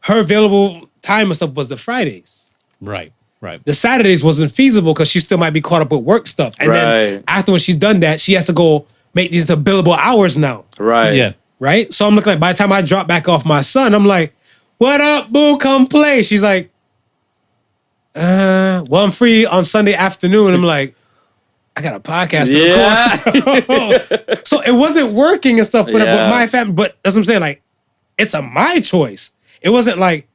Her available time and stuff was the Fridays. Right. Right. The Saturdays wasn't feasible because she still might be caught up with work stuff. And then Right. after when she's done that, she has to go make these the billable hours now. Right. Yeah. Right? So I'm looking like by the time I drop back off my son, I'm like, what up, boo? Come play. She's like, well, I'm free on Sunday afternoon. I'm like, I got a podcast to record. So it wasn't working and stuff for that, but my family, but that's what I'm saying. Like, it's my choice. It wasn't like,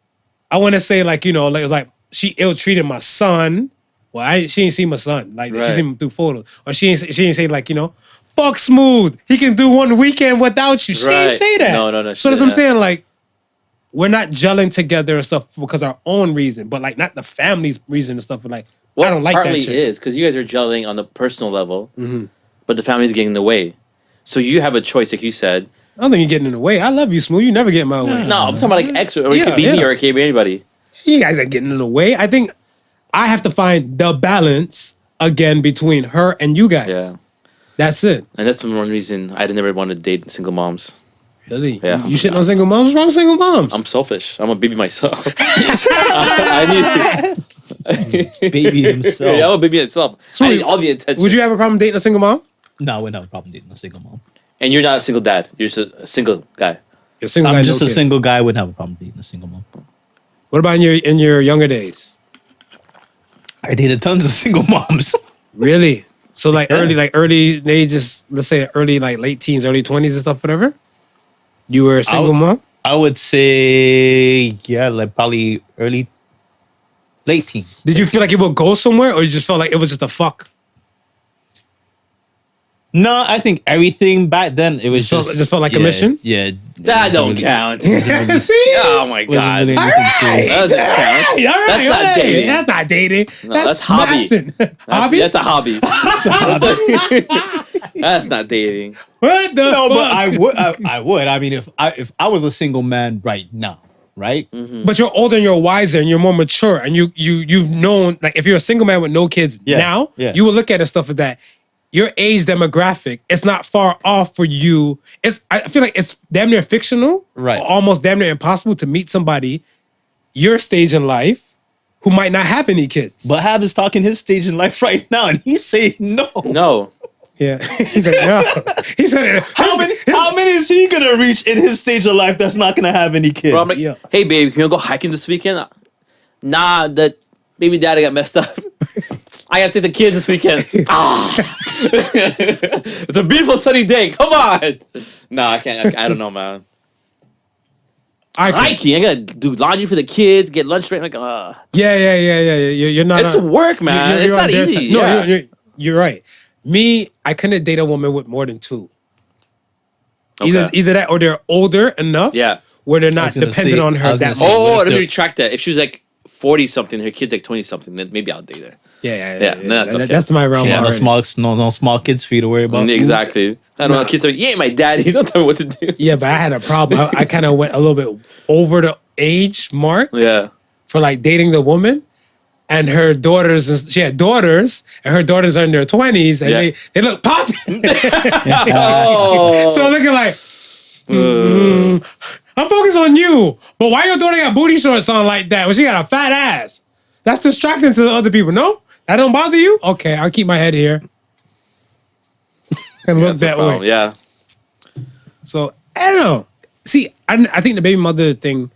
I want to say like, you know, like it was like she ill-treated my son. Well, she ain't seen my son. Like she seen him through photos. Or she ain't say like, you know, fuck Smooth. He can do one weekend without you. She didn't say that. No. So that's what I'm saying. Like, we're not gelling together and stuff because our own reason, but like not the family's reason and stuff. Like, Well, I don't like partly that shit. is because you guys are gelling on the personal level, but the family's getting in the way. So you have a choice, like you said. I don't think you're getting in the way. I love you, Smooth. You never get in my way. No, I'm talking about like ex, or it could be me, or it could be anybody. You guys ain't getting in the way. I think I have to find the balance again between her and you guys. Yeah, That's it. and that's one reason I never want to date single moms. Really? Yeah. You shitting on single moms? What's wrong with single moms? I'm selfish. I'm a baby myself. I need Baby himself. yeah, I'm a baby myself. I need all the attention. Would you have a problem dating a single mom? No, I wouldn't have a problem dating a single mom. And you're not a single dad. You're just a single guy. You're a single guy, I'm no just a kids. single guy. I wouldn't have a problem dating a single mom. What about in your younger days? I dated tons of single moms. Really? So like early ages, let's say early like late teens, early 20s and stuff, whatever? You were a single mom? I would say, yeah, like probably late teens. Did you feel like it would go somewhere or you just felt like it was just a fuck? No, I think everything back then, it was Just felt like a mission? Yeah. That don't count. See? Oh my god. Wasn't really anything serious. That doesn't count. All right, That's all not right. dating. That's not dating. that's hobby. smashing. Hobby? That's a hobby. That's not dating. What the No, fuck? but I would. I mean, if I was a single man right now, right? But you're older and you're wiser and you're more mature and you've known, like if you're a single man with no kids now, you will look at it stuff like that. Your age demographic, it's not far off for you. I feel like it's damn near fictional, Right. or almost damn near impossible to meet somebody your stage in life who might not have any kids. But Hav is talking his stage in life right now, and he's saying no. No. Yeah, he said no. He said How many is he gonna reach in his stage of life that's not gonna have any kids? Bro, I'm like, Yeah. hey babe, can we go hiking this weekend? Nah, that baby daddy got messed up. I gotta take the kids this weekend. It's a beautiful sunny day. Come on. No, I can't. I don't know, man. Hiking. I gotta do laundry for the kids, get lunch ready. Like, Yeah. You're not. it's work, man. It's you're not on their easy. time. No, Yeah. you're right. Me, I couldn't date a woman with more than two. Okay. Either that or they're older enough Yeah. where they're I not was gonna dependent say- on I her was that gonna say, much. Oh, What if let me they're- retract that. If she was like 40 something, her kid's like 20 something, then maybe I'll date her. Yeah. that's okay. That's my realm. Yeah, no already. small kids for you to worry about. Exactly. I don't know. Kids are like, you ain't my daddy. Don't tell me what to do. Yeah, but I had a problem. I kind of went a little bit over the age mark Yeah. for like dating the woman. And her daughters, she had daughters, and her daughters are in their 20s, and Yeah. they look popping. Oh. So I'm looking like, I'm focused on you. But why your daughter got booty shorts on like that when she got a fat ass? That's distracting to the other people. No? That don't bother you? Okay, I'll keep my head here. And look that way. Yeah. So, I don't know. See, I think the baby mother thing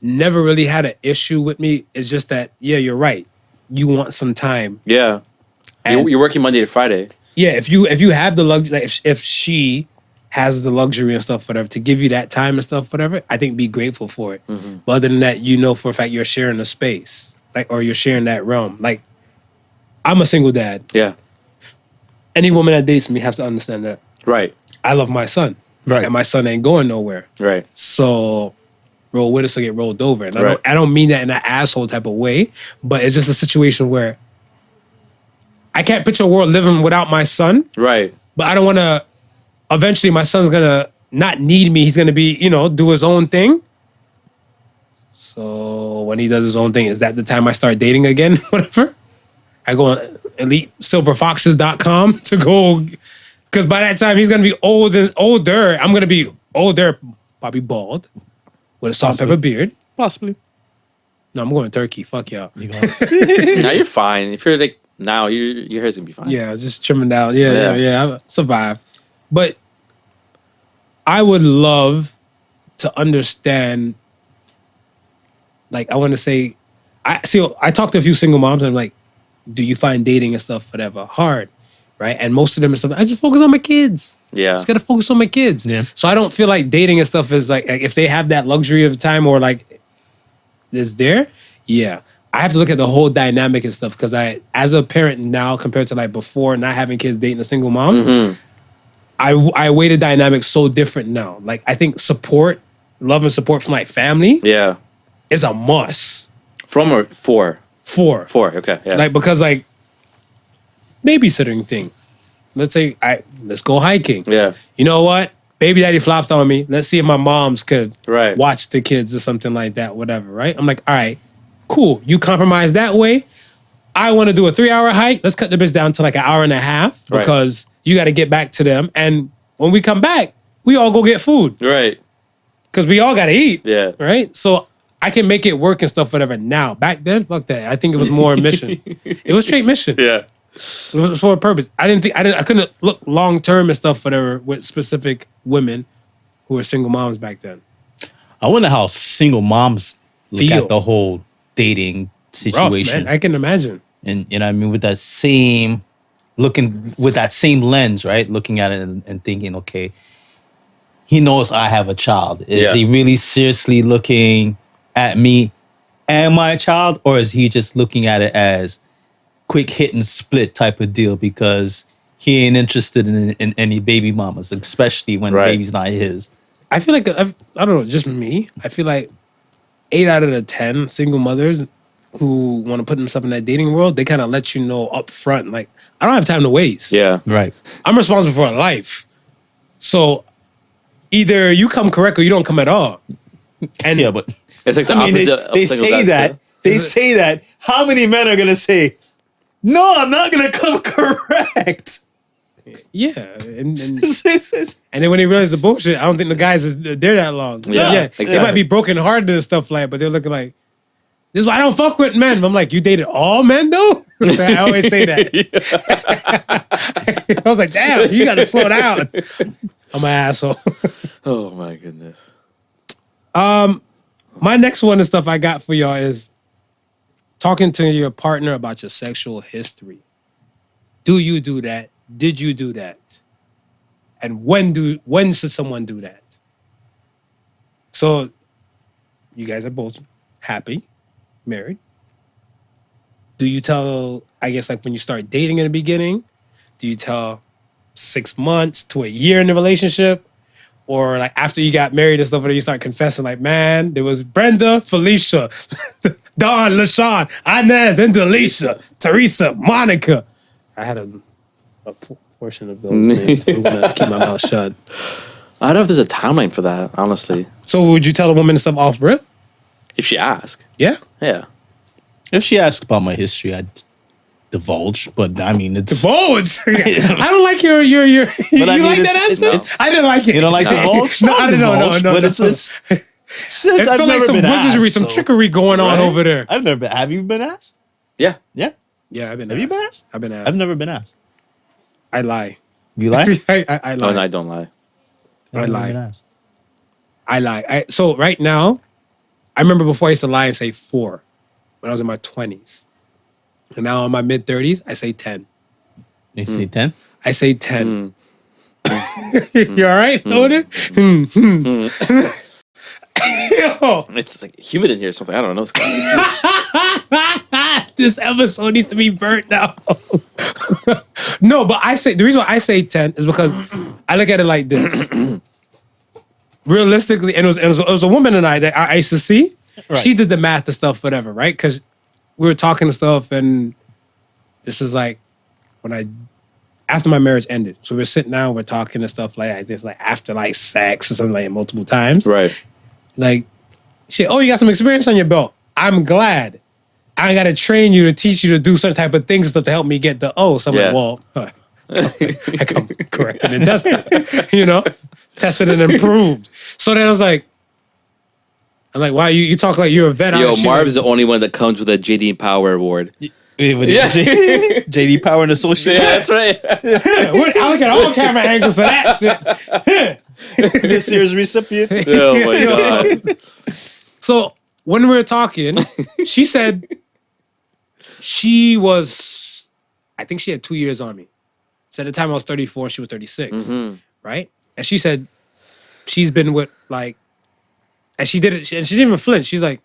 never really had an issue with me. It's just that, yeah, you're right. You want some time. Yeah. And- You're working Monday to Friday. Yeah, if you have the luxury, like if she has the luxury and stuff, whatever, to give you that time and stuff, whatever, I think be grateful for it. But other than that, you know for a fact you're sharing a space, like, or you're sharing that realm. Like, I'm a single dad. Yeah. Any woman that dates me have to understand that Right. I love my son, Right. and my son ain't going nowhere. Right. So roll with us or get rolled over. And Right. I don't mean that in an asshole type of way, but it's just a situation where I can't picture a world living without my son. Right. But I don't want to. Eventually, my son's gonna not need me. He's gonna be, do his own thing. So when he does his own thing, is that the time I start dating again? Whatever. I go on EliteSilverFoxes.com to go, because by that time he's gonna be older. I'm gonna be older, probably bald, with a salt and pepper beard. Possibly. No, I'm going turkey. Fuck y'all. You going? Now you're fine. If you're like now, your hair's gonna be fine. Yeah, just trimming down. Yeah, Yeah. I survive. But I would love to understand. Like, I want to say, I talked to a few single moms and I'm like, do you find dating and stuff, whatever, hard? Right? And most of them is something, I just focus on my kids. Yeah. Just gotta focus on my kids. Yeah. So I don't feel like dating and stuff is like if they have that luxury of time or like is there, yeah. I have to look at the whole dynamic and stuff because as a parent now compared to like before not having kids dating a single mom, I weigh the dynamic so different now. Like I think love and support from like family Yeah. is a must. From or for? For. Okay. Yeah. Like because like babysitting thing. Let's say let's go hiking. Yeah. You know what? Baby daddy flopped on me. Let's see if my moms could Right. watch the kids or something like that, whatever, right? I'm like, all right, cool. You compromise that way. I want to do a 3-hour hike. Let's cut the bitch down to like an hour and a half Right. because you got to get back to them. And when we come back, we all go get food Right. because we all got to eat. Yeah. Right? So I can make it work and stuff, whatever. Now, back then, fuck that. I think it was more a mission. It was straight mission. Yeah. It was for a purpose. I couldn't look long term and stuff, whatever, with specific women who were single moms back then. I wonder how single moms look Feel. at the whole dating Rough, situation. man. I can imagine. And you know what I mean, with that same lens, right? Looking at it and thinking, okay, he knows I have a child. Is Yeah. he really seriously looking at me and my child, or is he just looking at it as quick hit and split type of deal because he ain't interested in any baby mamas, especially when Right. the baby's not his? I feel like I don't know, just me. I feel like 8 out of the 10 single mothers who want to put themselves in that dating world, they kind of let you know up front, like, I don't have time to waste. Yeah. Right. I'm responsible for a life. So either you come correct or you don't come at all. And Yeah, but It's like the I mean, opposite. of they single say dad. that. They say that. How many men are gonna say, "No, I'm not gonna come correct"? yeah. And then when they realize the bullshit, I don't think the guys is there that long. So Yeah, yeah, they exactly. might be broken hearted and stuff like, but they're looking like, this is why I don't fuck with men. I'm like, you dated all men though? I always say that. I was like, damn, you gotta slow down. I'm an asshole. Oh my goodness. My next one and stuff I got for y'all is talking to your partner about your sexual history. Do you do that? Did you do that? And when should someone do that? So you guys are both happy, married. Do you tell, I guess like when you start dating in the beginning, do you tell 6 months to a year in the relationship? Or like after you got married and stuff, or you start confessing, like, man, there was Brenda, Felicia, Dawn, LaShawn, Inez, and Delisha, Teresa, Monica. I had a portion of those names. So I'm gonna keep my mouth shut. I don't know if there's a timeline for that, honestly. So would you tell a woman stuff off rip? If she asks. Yeah. Yeah. If she asks about my history, I'd divulge. But I mean, it's Divulge. I don't like your. You I mean, like that it's- answer? I didn't like it. You don't like divulge? No, I didn't know. No, But it's It I've felt like never some been wizardry, asked, some so- trickery going on Right? over there. I've never been. Have you been asked? Yeah. Yeah. Yeah, I've been. Have asked. you been asked? I've been asked. I've never been asked. I lie. You lie? I lie. Oh, no, I don't lie. I've never lie. been asked. I lie. So right now, I remember before I used to lie and say 4 when I was in my 20s. And now in my mid 30s, I say 10. You say 10? I say 10. You all right, Odin? Yo, It's like humid in here or something. I don't know. this episode needs to be burnt now. No, but the reason why I say 10 is because I look at it like this. Realistically, and it was a woman and I that I used to see. Right. She did the math and stuff, whatever, right? Because we were talking and stuff, and this is like after my marriage ended. So we're sitting down, we're talking and stuff like this, like after like sex or something like that multiple times. Right. Like, shit, oh, you got some experience on your belt. I'm glad. I got to train you to teach you to do certain type of things and stuff to help me get the O. So I'm Yeah. like, well, I come corrected and tested, you know, tested and improved. So then I was like, I'm like, why you talk like you're a vet? Yo, aren't you? Marv's the only one that comes with a JD Power award. JD Power and Associate. Yeah, that's right. I look at all camera angles for that shit. This year's recipient. Oh my god. So when we were talking, she said I think she had 2 years on me. So at the time I was 34, she was 36, right? And she said she's been with like, and she did it, and she didn't even flinch. She's like,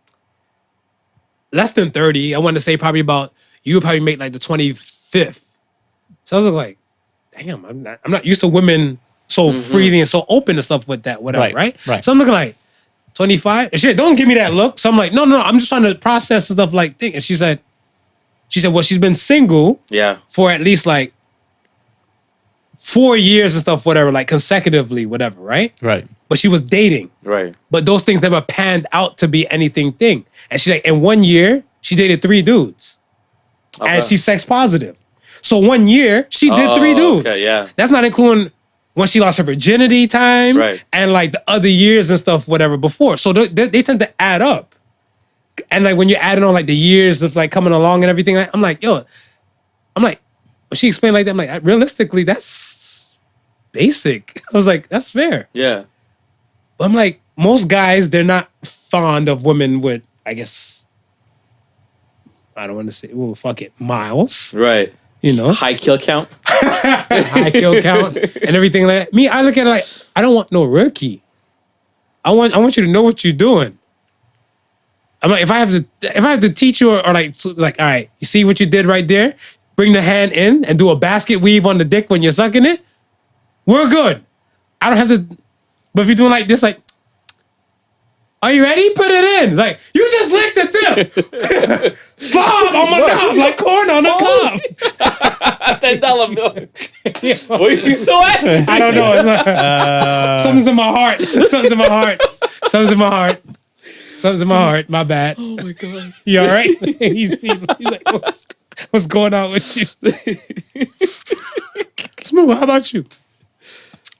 less than 30. I want to say probably about, you would probably make like the 25th. So I was like, damn, I'm not used to women so freely and so open and stuff with that, whatever, right? So I'm looking like, 25? And she said, don't give me that look. So I'm like, no, I'm just trying to process stuff like things. And she said, well, she's been single for at least like 4 years and stuff, whatever, like consecutively, whatever, right? Right. But she was dating. Right. But those things never panned out to be anything thing. And she's like, in 1 year, she dated 3 dudes. Okay. And she's sex positive. So 1 year, she did 3 dudes. Okay, yeah. That's not including when she lost her virginity time and like the other years and stuff, whatever, before. So they tend to add up. And like when you're adding on like the years of like coming along and everything, I'm like, when she explained like that, I'm like, realistically, that's basic. I was like, that's fair. Yeah. But I'm like, most guys, they're not fond of women with, I guess, I don't want to say, fuck it, miles. Right. You know? High kill count. High kill count and everything like that. Me, I look at it like, I don't want no rookie. I want you to know what you're doing. I'm like, if I have to teach you or like, all right, you see what you did right there? Bring the hand in and do a basket weave on the dick when you're sucking it. We're good. I don't have to, but if you're doing like this, like, are you ready? Put it in. Like, you just licked the tip. Slob on my knob, like corn on the cob. $10 bill. What are you so angry? I don't know. It's like, something's in my heart. Something's in my heart. Something's in my heart. Something's in my heart. My bad. Oh my god. You all right? he's like, what's going on with you? Smooth, how about you?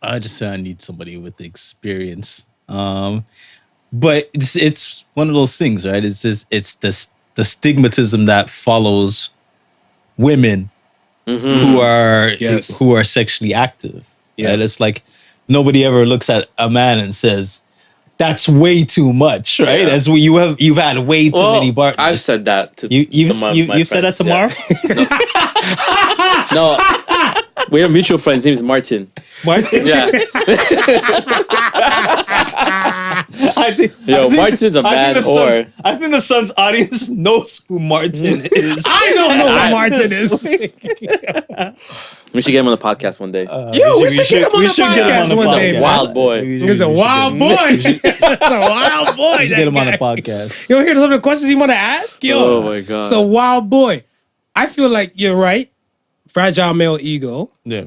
I just say I need somebody with experience. But it's one of those things, right? It's the stigmatism that follows women who are sexually active. Yeah, right? It's like nobody ever looks at a man and says, "That's way too much," right? Yeah. As you've had way too many partners. I've said that to you've my said that to Marv? No. We have mutual friends. His name is Martin. Martin? Yeah. Martin's a bad whore. I think the Sun's audience knows who Martin is. I don't know who Martin is. We should get him on the podcast one day. We should get him on the podcast one day. Wild boy. He's a wild boy. That's a wild boy. We should get him on the podcast. You want to hear some of the questions you want to ask? Oh my god. So wild boy. I feel like you're right. Fragile male ego. Yeah.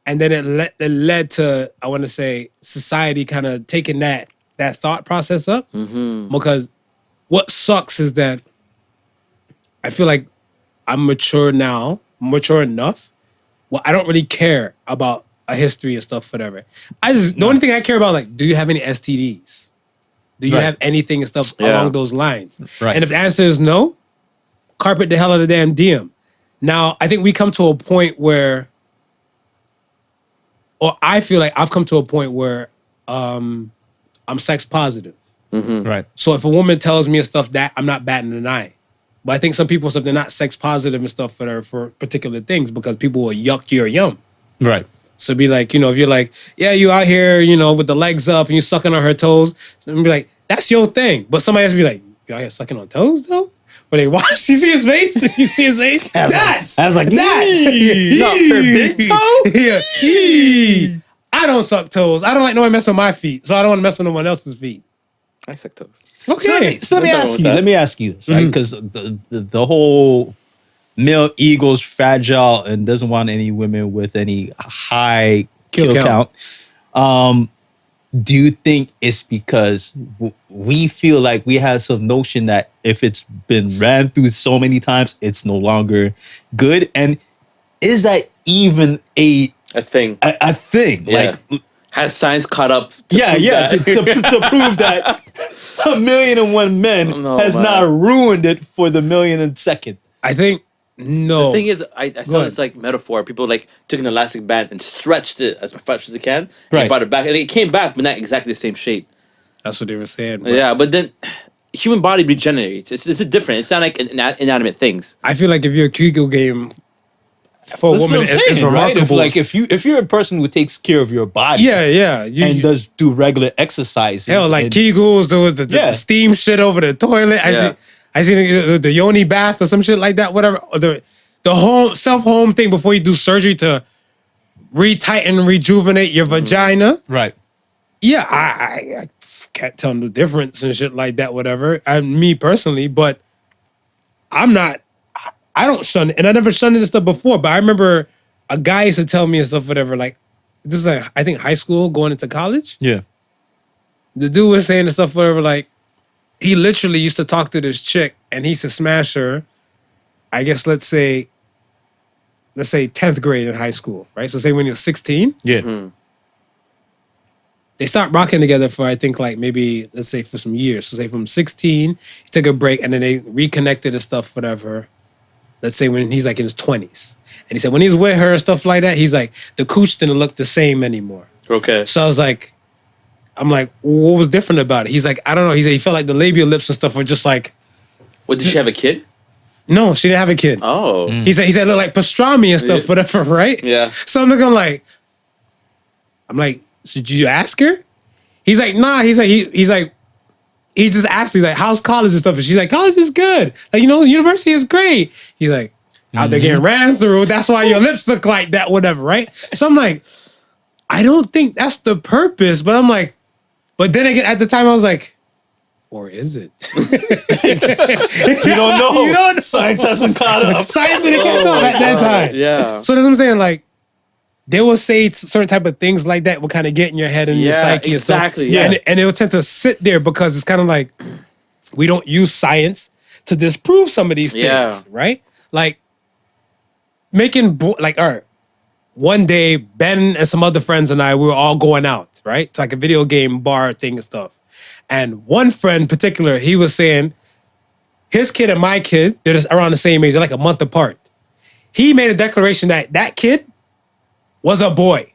And then it led to, I want to say, society kind of taking that thought process up. Because what sucks is that I feel like I'm mature now, mature enough. Well, I don't really care about a history and stuff, whatever. The only thing I care about, like, do you have any STDs? Do you have anything and stuff along those lines? Right. And if the answer is no, carpet the hell out of the damn DM. Now, I think we come to a point where, or I feel like I've come to a point where I'm sex positive. Right. So if a woman tells me stuff, that I'm not batting an eye. But I think some people, they're not sex positive and stuff for particular things because people will yuck your yum. Right. So be like, if you're like, yeah, you out here, with the legs up and you sucking on her toes. So be like, that's your thing. But somebody else be like, you out here sucking on toes though? But they watch, you see his face? You see his face? I was like, that. No, her big toe? Yeah. I don't suck toes. I don't like no one mess with my feet. So I don't want to mess with no one else's feet. I suck toes. Okay. So let me ask you this, right? Because the whole male ego's fragile and doesn't want any women with any high kill count. Do you think it's because we feel like we have some notion that if it's been ran through so many times, it's no longer good? And is that even a thing? A thing? Yeah. Like, has science caught up? To prove that 1,000,001 men No, has man. not ruined it for the 1,000,002nd. I think no. The thing is, I saw this like metaphor. People like took an elastic band and stretched it as much as they can, and Right. brought it back, and it came back, but not exactly the same shape. That's what they were saying. But Yeah, but then human body regenerates. It's different. It's not like inanimate things. I feel like if you're a Kegel game for a That's woman, what I'm it's saying, right? remarkable. If you're a person who takes care of your body, yeah. and does do regular exercises, hell, like and- Kegels, the Yeah. steam shit over the toilet. I see the yoni bath or some shit like that. Whatever. Or the home thing before you do surgery to retighten, rejuvenate your vagina. right? Yeah, I can't tell the difference and shit like that. Whatever. Me personally, but I'm not. I don't shun it, and I never shunned this stuff before. But I remember a guy used to tell me and stuff, whatever. Like this is like I think high school going into college. Yeah. The dude was saying the stuff, whatever. Like he literally used to talk to this chick, and he used to smash her. I guess let's say 10th grade in high school, right? So say when you're 16, Yeah. they stopped rocking together for I think like maybe let's say for some years. So say from 16, he took a break, and then they reconnected and stuff, whatever. Let's say when he's like in his 20s. And he said when he's with her and stuff like that, he's like, the cooch didn't look the same anymore. Okay. So I'm like, what was different about it? He's like, I don't know. He said he felt like the labial lips and stuff were just like, What, did she have a kid? no, she didn't have a kid. Oh. He said it looked like pastrami and stuff, Yeah. whatever, right? Yeah. So I'm looking like, so did you ask her? He's like, nah. He's like, he just asked, he's like, how's college and stuff? And she's like, college is good. Like, the university is great. He's like, out there getting ran through. That's why your lips look like that, whatever, right? So I'm like, I don't think that's the purpose. But I'm like, but then again, at the time I was like, or is it? You don't know. You don't know. Science hasn't caught up. Science didn't catch up at that time. Yeah. So that's what I'm saying. Like, they will say certain type of things like that will kind of get in your head and your Yeah, psyche exactly, and stuff. yeah. And it will tend to sit there because it's kind of like we don't use science to disprove some of these things, Yeah. right? Like all right. One day, Ben and some other friends and I, we were all going out, right? It's like a video game bar thing and stuff. And one friend in particular, he was saying his kid and my kid, they're just around the same age. They're like a month apart. He made a declaration that kid was a boy.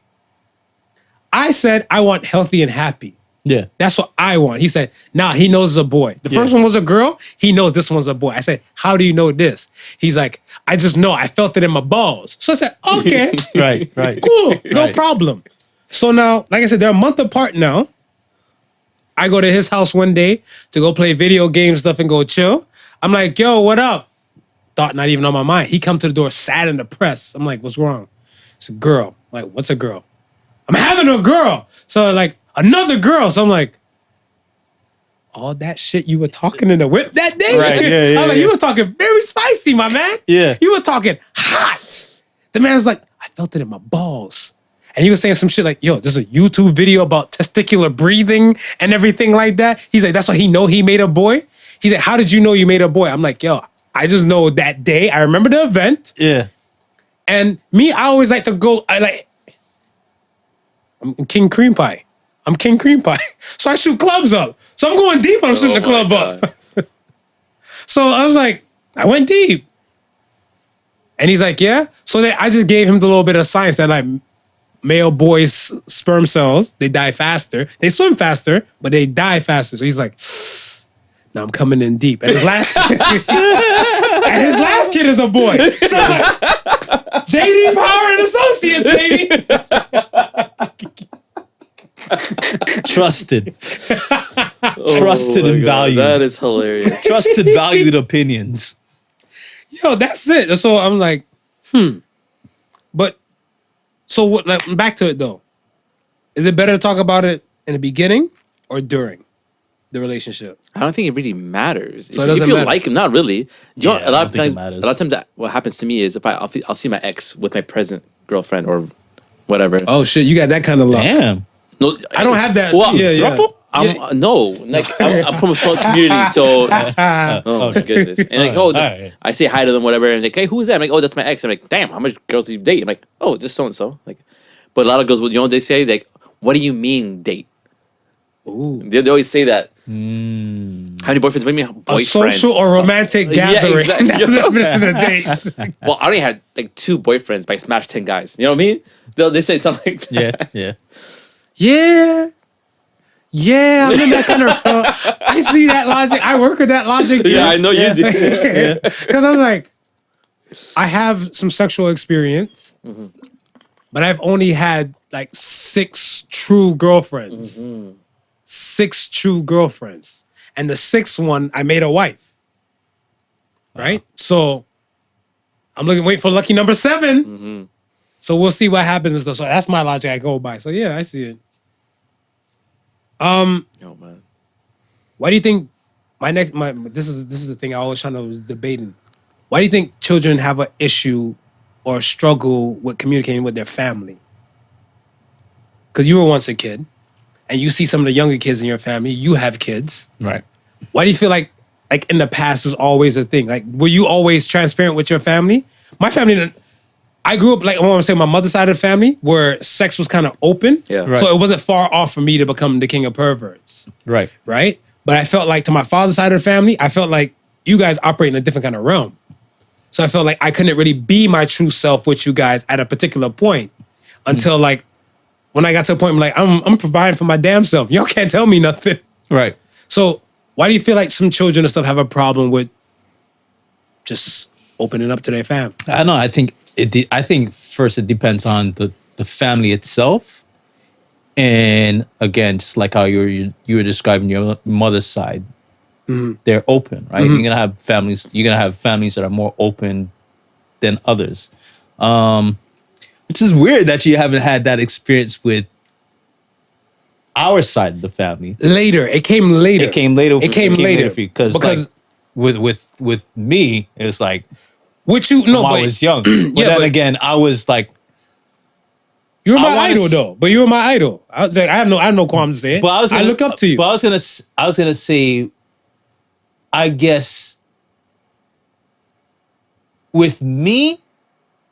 I said, I want healthy and happy. Yeah. That's what I want. He said, nah, he knows it's a boy. The first one was a girl. He knows this one's a boy. I said, how do you know this? He's like, I just know. I felt it in my balls. So I said, okay, Right. cool, no Right. problem. So now, like I said, they're a month apart now. I go to his house one day to go play video game stuff and go chill. I'm like, yo, what up? Thought not even on my mind. He come to the door, sad and depressed. I'm like, what's wrong? It's a girl. I'm like, what's a girl? I'm having a girl. So like, another girl. So I'm like, all that shit you were talking in the whip that day? Right, yeah, I'm like, yeah. you were talking very spicy, my man. Yeah. You were talking hot. The man's like, I felt it in my balls. And he was saying some shit like, yo, there's a YouTube video about testicular breathing and everything like that. He's like, that's why he know he made a boy. He's like, how did you know you made a boy? I'm like, yo, I just know that day. I remember the event. Yeah. And me, I always like to go, I'm King Cream Pie. I'm King Cream Pie. So I shoot clubs up. So I'm going deep when I'm shooting the Oh my club up. God. So I was like, I went deep. And he's like, yeah. So then I just gave him the little bit of science that like male boys' sperm cells, they die faster. They swim faster, but they die faster. So he's like, now I'm coming in deep. And his last kid is a boy. So I'm like, JD Power and Associates, baby. Trusted. Trusted Oh my and God, valued. That is hilarious. Trusted, valued opinions. Yo, that's it. So I'm like, But so what? Like, back to it though. Is it better to talk about it in the beginning or during the relationship? I don't think it really matters. So it if doesn't you matter. like him, not really. You know, Yeah, a lot I of don't think it times, matters. a lot of times, what happens to me is if I'll see my ex with my present girlfriend or whatever. Oh shit, you got that kind of luck. Damn. No, I don't have that. Well, Yeah, yeah. throuple? No, like I'm from a small community, so oh my goodness. And like, Alright. I say hi to them, whatever, and like, hey, who is that? I'm like, oh, that's my ex. I'm like, damn, how much girls do you date? I'm like, oh, just so and so. Like, but a lot of girls, you know, what they say like, what do you mean date? Ooh. They always say that. How many boyfriends? What do you mean A boyfriends? social or romantic Yeah, gathering. exactly. That's the definition of dates. Well, I only had like 2 boyfriends, but I smashed 10 guys. You know what I mean? They say something like that. Yeah. Yeah, I'm in that kind of. I see that logic. I work with that logic too. Yeah, I know you do. Because I'm like, I have some sexual experience, but I've only had like 6 true girlfriends. 6 true girlfriends. And the 6th one, I made a wife. Right? So I'm wait for lucky number 7. So we'll see what happens and stuff. So that's my logic I go by. So yeah, I see it. Oh man. Why do you think this is the thing I always trying to was debating. Why do you think children have an issue or struggle with communicating with their family? Because you were once a kid, and you see some of the younger kids in your family. You have kids. Right. Why do you feel like in the past was always a thing? Like, were you always transparent with your family? My family, I grew up like I want to say my mother's side of the family where sex was kind of open. Yeah. Right. So it wasn't far off for me to become the king of perverts. Right. Right? But I felt like to my father's side of the family, I felt like you guys operate in a different kind of realm. So I felt like I couldn't really be my true self with you guys at a particular point until like when I got to a point where like I'm providing for my damn self. Y'all can't tell me nothing. Right. So why do you feel like some children and stuff have a problem with just opening up to their family? I know. I think first it depends on the family itself, and again, just like how you were describing your mother's side, they're open, right? You're gonna have families. You're gonna have families that are more open than others, which is weird that you haven't had that experience with our side of the family. Later. It came later. It came later. Because like, with me, it was like. Which you no, I but was young. But then again, I was like, you were my I wanna idol though. But you were my idol. I have no qualms to say it. but I look up to you. But I was gonna say, I guess with me,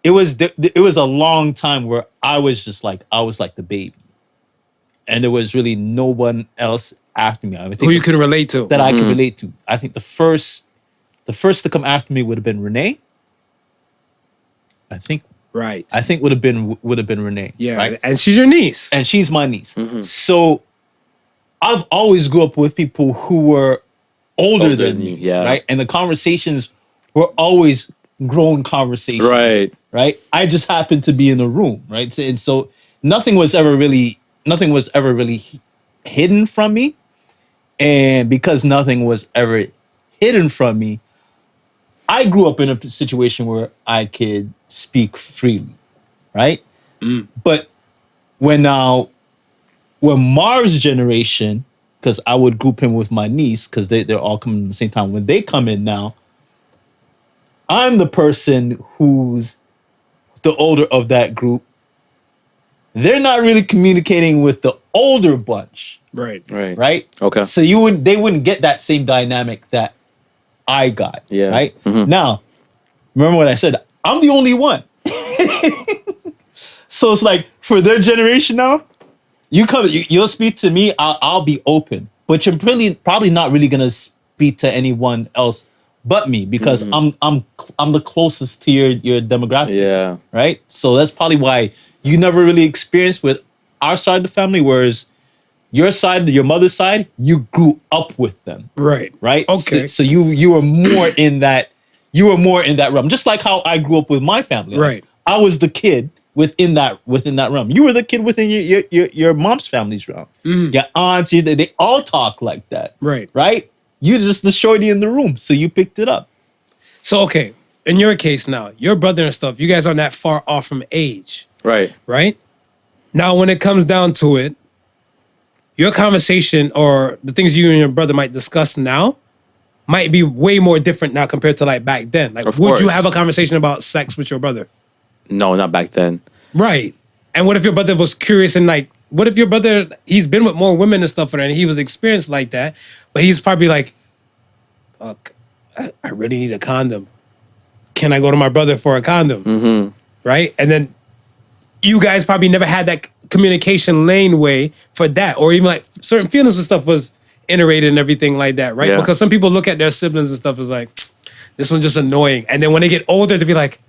it was a long time where I was like the baby, and there was really no one else after me. I think Who you can relate to. that I could relate to. I think the first to come after me would have been Renee. I think would have been Renee. Yeah, right? and she's your niece. And she's my niece. So I've always grew up with people who were older than me, yeah. right? And the conversations were always grown conversations, right? I just happened to be in the room, right? And so nothing was ever really hidden from me, and because nothing was ever hidden from me, I grew up in a situation where I could speak freely, right? But when Marv's generation, because I would group him with my niece, because they're all coming at the same time. When they come in now, I'm the person who's the older of that group. They're not really communicating with the older bunch, Right. right? Okay. So they wouldn't get that same dynamic that I got, Yeah. right? Now, remember what I said? I'm the only one. So it's like for their generation now, you'll speak to me, I'll be open, but you're probably not really gonna speak to anyone else but me because I'm the closest to your demographic. Yeah. Right. So that's probably why you never really experienced with our side of the family, whereas your side, your mother's side, you grew up with them. Right. Okay. So you were more in that. You were more in that realm, just like how I grew up with my family. Right. I was the kid within that realm. You were the kid within your mom's family's realm. Your aunts, they all talk like that. Right. Right. You're just the shorty in the room, so you picked it up. So okay, in your case now, your brother and stuff, you guys aren't that far off from age. Right. Right? Now when it comes down to it, your conversation or the things you and your brother might discuss now might be way more different now compared to like back then. Like, Of would you course. have a conversation about sex with your brother? No, not back then. Right. And what if your brother was curious and like, what if your brother, he's been with more women and stuff and he was experienced like that, but he's probably like, fuck, I really need a condom. Can I go to my brother for a condom? Right? And then you guys probably never had that communication lane way for that, or even like certain feelings and stuff was iterated and everything like that, right? Yeah. Because some people look at their siblings and stuff as like, this one's just annoying. And then when they get older, to be like,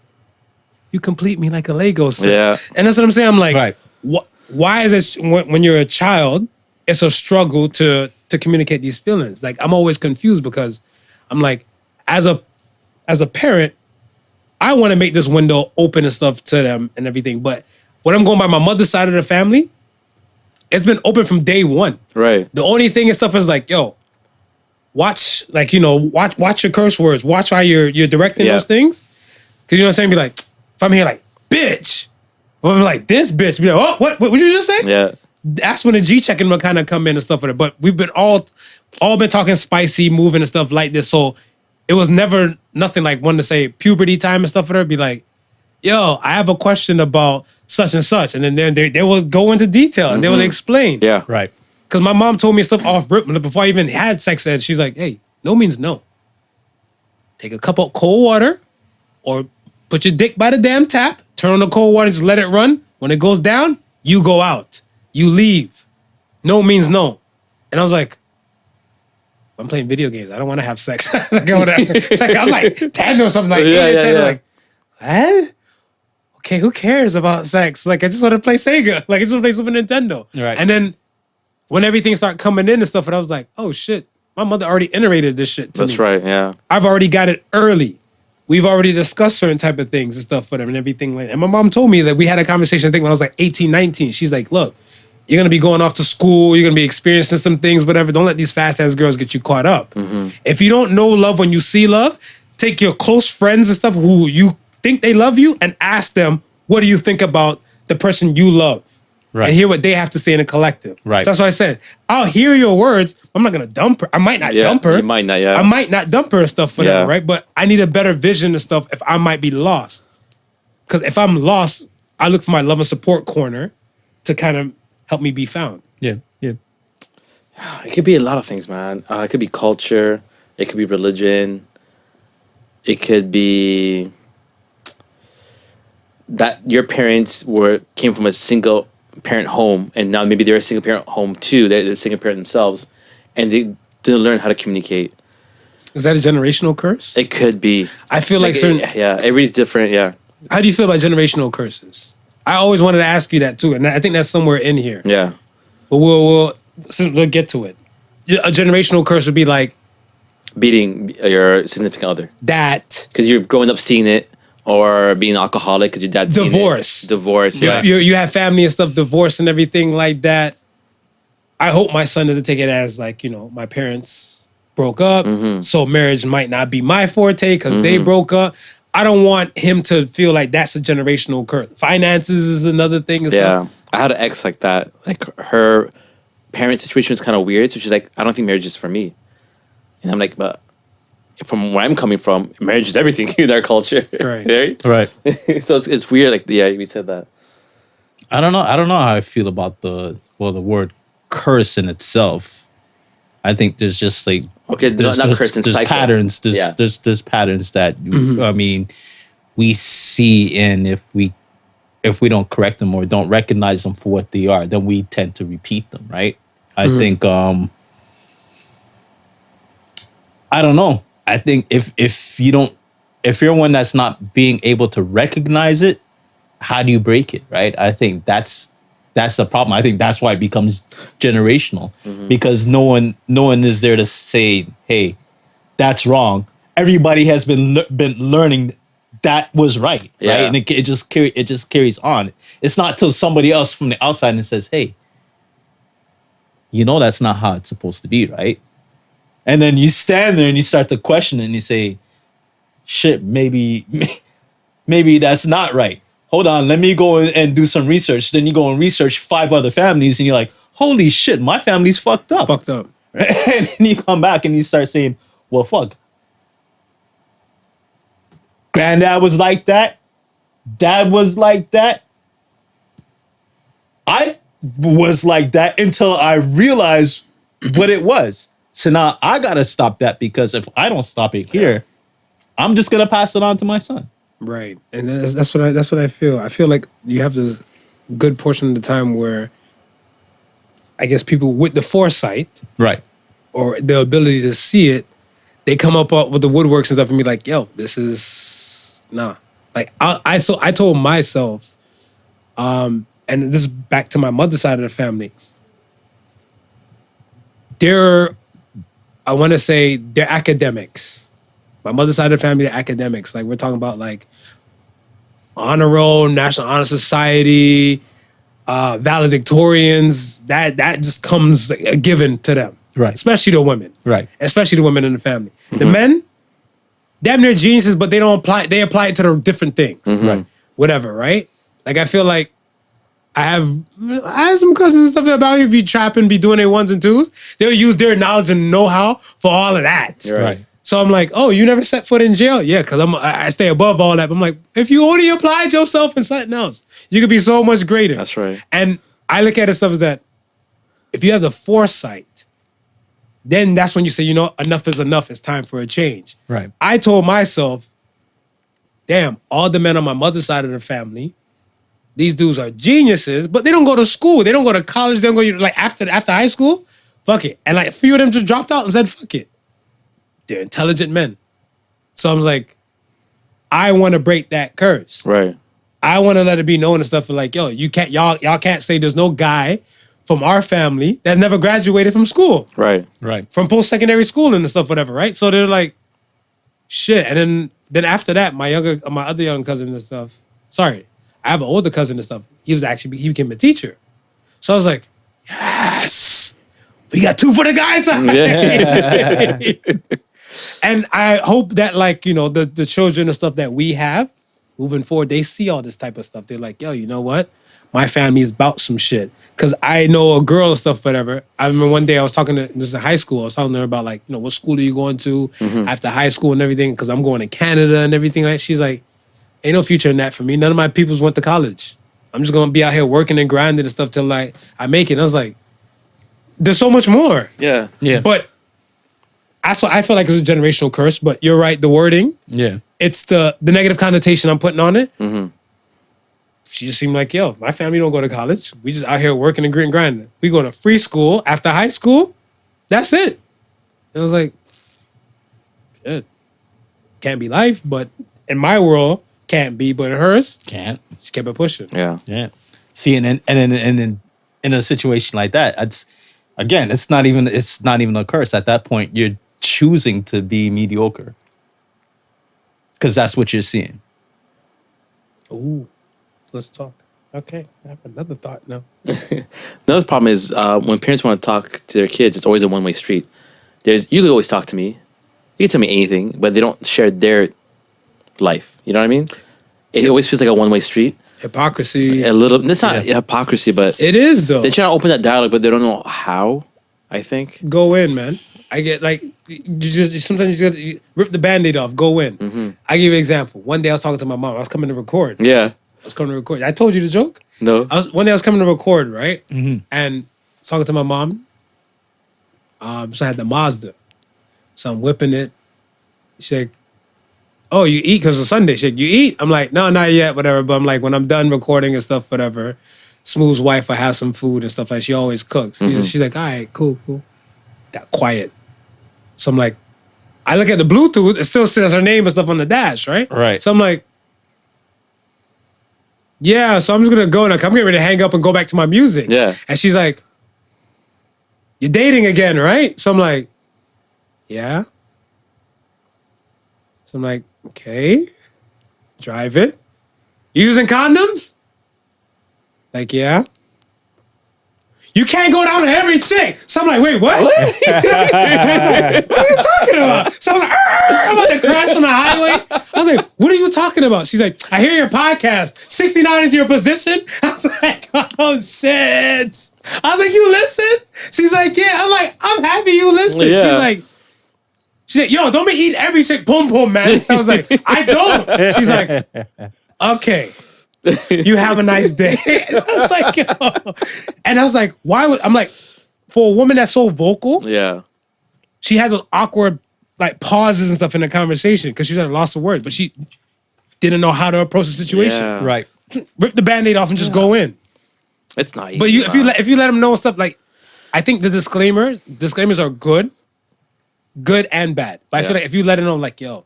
you complete me like a Lego set. Yeah. And that's what I'm saying. I'm like, Right. why is it when you're a child, it's a struggle to communicate these feelings? Like, I'm always confused because I'm like, as a parent, I want to make this window open and stuff to them and everything. But when I'm going by my mother's side of the family, it's been open from day one. Right. The only thing and stuff is like, yo, watch your curse words. Watch how you're directing Yeah. those things. Cause you know what I'm saying? Be like, if I'm here like, bitch. Or I'm like, this bitch. Be like, oh, what did you just say? Yeah. That's when the G checking will kind of come in and stuff like that. But we've been all been talking spicy, moving and stuff like this. So it was never nothing like one to say puberty time and stuff like that. Be like, yo, I have a question about such and such. And then they will go into detail and they will explain. Yeah. Right. Because my mom told me stuff off rip before I even had sex ed. She's like, hey, no means no. Take a cup of cold water or put your dick by the damn tap, turn on the cold water, just let it run. When it goes down, you go out. You leave. No means no. And I was like, I'm playing video games. I don't want to have sex. like, I'm like 10 or something like Yeah, 8 or yeah, 10. yeah. Like, what? Okay, who cares about sex? Like, I just want to play Sega. Like, I just want to play Super Nintendo. Right. And then when everything started coming in and stuff, and I was like, oh shit, my mother already iterated this shit to me. That's right. Yeah. I've already got it early. We've already discussed certain type of things and stuff for them and everything like that. And my mom told me that we had a conversation, I think when I was like 18, 19. She's like, look, you're going to be going off to school. You're going to be experiencing some things, whatever. Don't let these fast-ass girls get you caught up. If you don't know love when you see love, take your close friends and stuff who you think they love you and ask them, what do you think about the person you love? Right. And hear what they have to say in a collective. Right. So that's why I said, I'll hear your words. I'm not going to dump her. I might not Yeah, dump her. you might not, yeah. I might not dump her and stuff for Yeah. them, right? But I need a better vision and stuff if I might be lost. Because if I'm lost, I look for my love and support corner to kind of help me be found. Yeah. Yeah. It could be a lot of things, man. It could be culture. It could be religion. It could be that your parents came from a single parent home, and now maybe they're a single parent home too. They're a single parent themselves, and they didn't learn how to communicate. Is that a generational curse? It could be. I feel like certain. Yeah, everybody's different. Yeah, How do you feel about generational curses? I always wanted to ask you that too, and I think that's somewhere in here. yeah. But we'll get to it. A generational curse would be like Beating your significant other that. because you're growing up seeing it, or being an alcoholic because your dad's seen it. Divorce. Divorce. Yeah. You have family and stuff, divorce and everything like that. I hope my son doesn't take it as like, my parents broke up, so marriage might not be my forte because they broke up. I don't want him to feel like that's a generational curse. Finances is another thing. And Yeah, stuff. I had an ex like that. Like her parent situation was kind of weird, so she's like, "I don't think marriage is for me." And I'm like, "But from where I'm coming from, marriage is everything in our culture." Right. Right. So it's weird. Like, yeah, we said that. I don't know how I feel about the word curse in itself. I think there's just like Okay, not curse and there's cycle. patterns. Yeah. There's patterns that I mean we see, and if we don't correct them or don't recognize them for what they are, then we tend to repeat them, right? I think I don't know. I think if you're one that's not being able to recognize it, how do you break it, right? I think that's the problem. I think that's why it becomes generational because no one is there to say, "Hey, that's wrong." Everybody has been learning that was right, Yeah. right? And it just carries on. It's not till somebody else from the outside and says, "Hey, that's not how it's supposed to be," right? And then you stand there and you start to question it and you say, "Shit, maybe that's not right. Hold on, let me go and do some research." Then you go and research 5 other families and you're like, "Holy shit, my family's fucked up." Fucked up. And then you come back and you start saying, "Well, fuck. Granddad was like that. Dad was like that. I was like that until I realized what it was. So now I gotta stop that because if I don't stop it here, I'm just gonna pass it on to my son." Right. And that's what I feel. I feel like you have this good portion of the time where I guess people with the foresight Right. or the ability to see it, they come up with the woodworks and stuff and be like, yo, this is nah. Like I told myself, and this is back to my mother's side of the family. I want to say they're academics. My mother's side of the family, they're academics. Like we're talking about like honor roll, National Honor Society, valedictorians. That just comes a given to them. Right. Especially the women. Right. Especially the women in the family. The men, damn near geniuses, but they don't apply. They apply it to the different things. Right. Whatever. Right. Like I feel like I have some cousins and stuff about if you trap and be doing their ones and twos, they'll use their knowledge and know-how for all of that. Right. So I'm like, oh, you never set foot in jail? Yeah, because I stay above all that. But I'm like, if you only applied yourself in something else, you could be so much greater. That's right. And I look at it stuff as that if you have the foresight, then that's when you say, you know, enough is enough. It's time for a change. Right. I told myself, damn, all the men on my mother's side of the family, these dudes are geniuses, but they don't go to school. They don't go to college. They don't go, like, after high school, fuck it. And, like, a few of them just dropped out and said, fuck it. They're intelligent men. So I'm like, I want to break that curse. Right. I want to let it be known and stuff like, yo, y'all can't say there's no guy from our family that never graduated from school. Right. Right. From post-secondary school and stuff, whatever, right? So they're like, shit. And then after that, my other young cousin and stuff, sorry, I have an older cousin and stuff. He became a teacher. So I was like, yes, we got two for the guys. Yeah. And I hope that, like, you know, the children and stuff that we have moving forward, they see all this type of stuff. They're like, yo, you know what? My family is about some shit. Because I know a girl and stuff, whatever. I remember one day I was talking to, this is in high school, I was talking to her about, like, you know, what school are you going to after high school and everything? Because I'm going to Canada and everything. Like, she's like, ain't no future in that for me. None of my peoples went to college. I'm just going to be out here working and grinding and stuff till, like, I make it. And I was like, there's so much more. Yeah. Yeah. But that's what I feel like it's a generational curse. But you're right, the wording, Yeah. it's the negative connotation I'm putting on it. Mm-hmm. She just seemed like, yo, my family don't go to college. We just out here working and grinding. We go to free school after high school. That's it. And I was like, shit. Can't be life, but in my world, can't be, but in hers, Can't. she kept it pushing. Yeah. Yeah. See, and in a situation like that, it's not even a curse. At that point, you're choosing to be mediocre. Because that's what you're seeing. Ooh, let's talk. Okay, I have another thought now. Another problem is when parents want to talk to their kids, it's always a one-way street. You can always talk to me. You can tell me anything, but they don't share their life. You know what I mean? It always feels like a one-way street. Hypocrisy. A little. It's not hypocrisy, but It is, though. they're trying to open that dialogue, but they don't know how. I think. Go in, man. I get, like, sometimes you just got to rip the Band-Aid off. Go in. Mm-hmm. I give you an example. One day I was talking to my mom. I was coming to record. Yeah. I told you the joke? No. One day I was coming to record, right? Mm-hmm. And I was talking to my mom. So I had the Mazda. So I'm whipping it. She's like, oh, you eat? Because it's Sunday. She's like, you eat? I'm like, no, not yet, whatever. But I'm like, when I'm done recording and stuff, whatever, Smooth's wife, I have some food and stuff like she always cooks. She's like, all right, cool. Got quiet. So I'm like, I look at the Bluetooth, it still says her name and stuff on the dash, right? Right. So I'm like, yeah, so I'm just gonna go and I'm getting ready to hang up and go back to my music. Yeah. And she's like, you're dating again, right? So I'm like, yeah. So I'm like, okay, drive it. You using condoms? Like, yeah. You can't go down to every chick. So I'm like, wait, what? What are you talking about? So I'm like, I'm about to crash on the highway. I was like, what are you talking about? She's like, I hear your podcast. 69 is your position. I was like, oh, shit. I was like, you listen? She's like, yeah. I'm like, I'm happy you listen. Yeah. She's like, yo, don't be eating every chick pum pum, man. I was like, I don't. She's like, okay. You have a nice day. I was like, yo. And I was like, I'm like, for a woman that's so vocal, Yeah. she had those awkward, like, pauses and stuff in the conversation because she's at a loss of words, but she didn't know how to approach the situation. Yeah. Right. Rip the Band-Aid off and just go in. It's not easy. But if you let them know stuff, like, I think the disclaimers are good, good and bad. But I feel Yeah. like if you let it know, like, yo,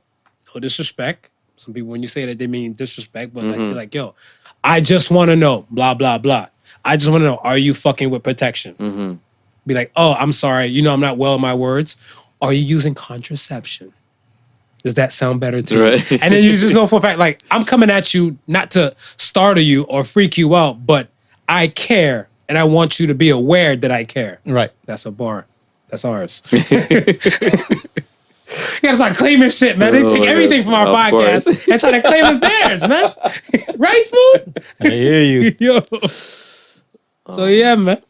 no disrespect. Some people, when you say that, they mean disrespect, but like, you're like, yo, I just want to know, blah, blah, blah. I just want to know, are you fucking with protection? Be like, oh, I'm sorry. You know I'm not well in my words. Are you using contraception? Does that sound better to you? Right. And then you just know for a fact, like, I'm coming at you not to startle you or freak you out, but I care, and I want you to be aware that I care. Right. That's a bar. That's ours. You gotta start claiming shit, man. They take everything from our Of podcast course. and try to claim it's theirs, man. Right, Smooth? I hear you. Yo. So yeah, man.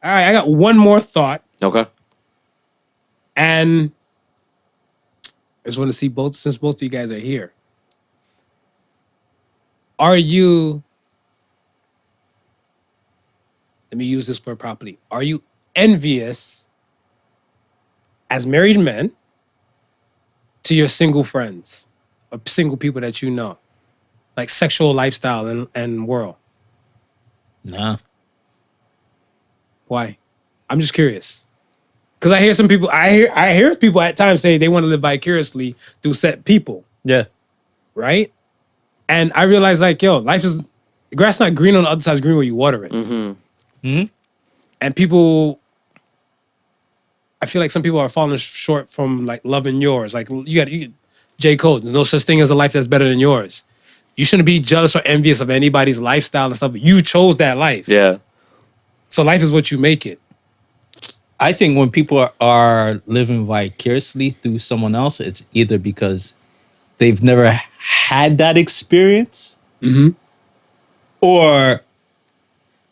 All right, I got one more thought, Okay. and I just want to see since both of you guys are here. Are you? Let me use this word properly. Are you envious as married men to your single friends or single people that you know, like sexual lifestyle and world? Nah. Why? I'm just curious. Because I hear some people, I hear people at times say they want to live vicariously through set people, Yeah. right? And I realize, like, yo, the grass not green on the other side, it's green where you water it. And people, I feel like some people are falling short from like loving yours. Like you J. Cole, there's no such thing as a life that's better than yours. You shouldn't be jealous or envious of anybody's lifestyle and stuff. You chose that life. Yeah. So life is what you make it. I think when people are living vicariously through someone else, it's either because they've never had that experience, or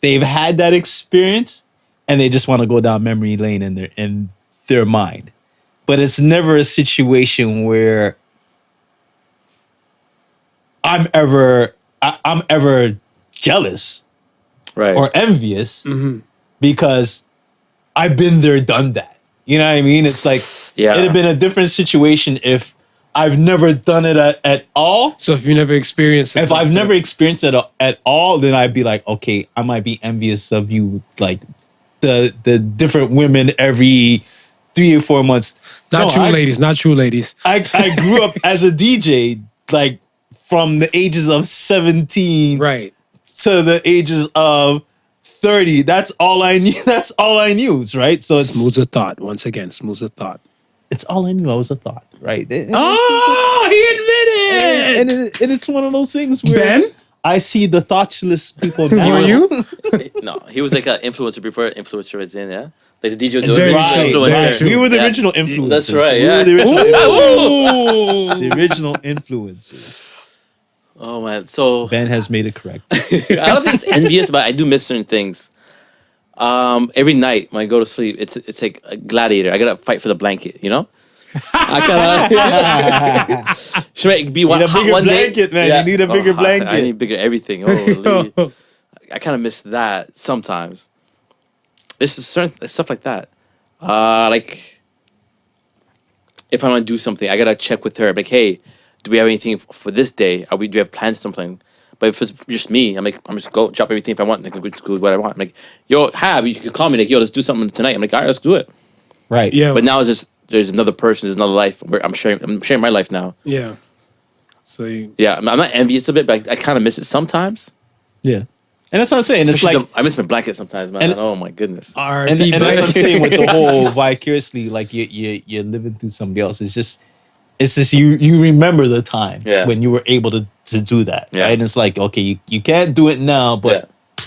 they've had that experience and they just want to go down memory lane in their mind. But it's never a situation where I'm ever jealous Right. or envious because I've been there, done that. You know what I mean? It's like, Yeah. it'd have been a different situation if I've never done it at all. So if you never experienced it. If I've never experienced it at all, then I'd be like, okay, I might be envious of you, like the different women every 3 or 4 months. Not true, ladies. I grew up as a DJ, like from the ages of 17 Right. to the ages of 30. That's all I knew. That's all I knew, right? So it's Smooth a thought. Once again, smooth a thought. it's all I knew. I was a thought, right? Oh, he admitted. And it's one of those things where Ben? I see the thoughtless people now. Were you? No, he was like an influencer before influencer was in, yeah? Like the DJ was Very the true, original very influencer. true. We were the Yeah. original influencers. That's right, We yeah. were the original, Ooh. the original influencers. Oh man, so Ben has made it correct. I don't think it's envious, but I do miss certain things. Every night when I go to sleep, it's like a gladiator. I gotta fight for the blanket, you know? I gotta should I be one Need a hot bigger one day? blanket, man. You need a bigger hot. blanket. I need bigger everything. Holy. I kind of miss that sometimes. This is certain stuff like that. Like if I want to do something, I gotta check with her. Like, hey, do we have anything for this day? Do we have plans something? But if it's just me, I'm just go drop everything if I want. Like, go to what I want. I'm like, yo, you can call me. Like, yo, let's do something tonight. I'm like, all right, let's do it. Right. Yeah. But now it's just there's another person, there's another life. Where I'm sharing my life now. Yeah. So you. Yeah, I'm not envious of it, but I kind of miss it sometimes. Yeah. And that's what I'm saying. It's Especially like, I miss my blanket sometimes, man. And- Oh my goodness. and that's what I'm saying with the whole vicariously, like you're living through somebody else. It's just you remember the time Yeah. when you were able to do that. Yeah. Right. And it's like, okay, you can't do it now, but Yeah.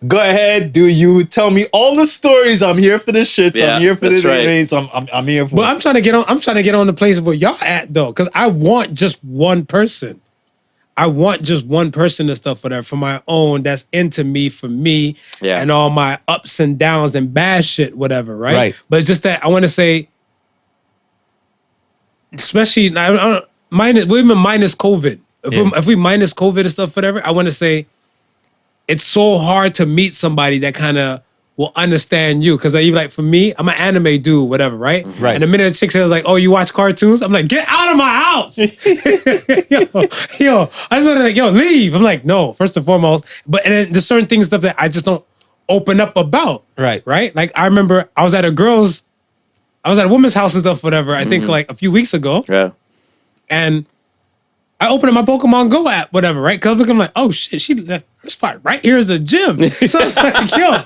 go ahead, do you. Tell me all the stories. I'm here for the shits. Yeah, I'm here for that's the right. race. I'm here for But I'm trying to get on. I'm trying to get on the place where y'all at though, because I want just one person. I want just one person and stuff for that for my own. That's into me for me, Yeah. and all my ups and downs and bad shit, whatever. Right. Right. But it's just that I want to say, especially I don't, minus COVID. If we minus COVID and stuff, whatever, I want to say, it's so hard to meet somebody that kind of will understand you. Because even like for me, I'm an anime dude, whatever, right? Right. And the minute a chick says like, "Oh, you watch cartoons?" I'm like, "Get out of my house!" yo, I just want to like, "Yo, leave." I'm like, "No." First and foremost, but and then there's certain things that I just don't open up about. Right. Right. Like I remember I was at a girl's I was at a woman's house and stuff, whatever. I think like a few weeks ago, Yeah. and I opened up my Pokemon Go app, whatever, right? Because I'm like, oh shit, her spot right here is a gym. So I was like, yo,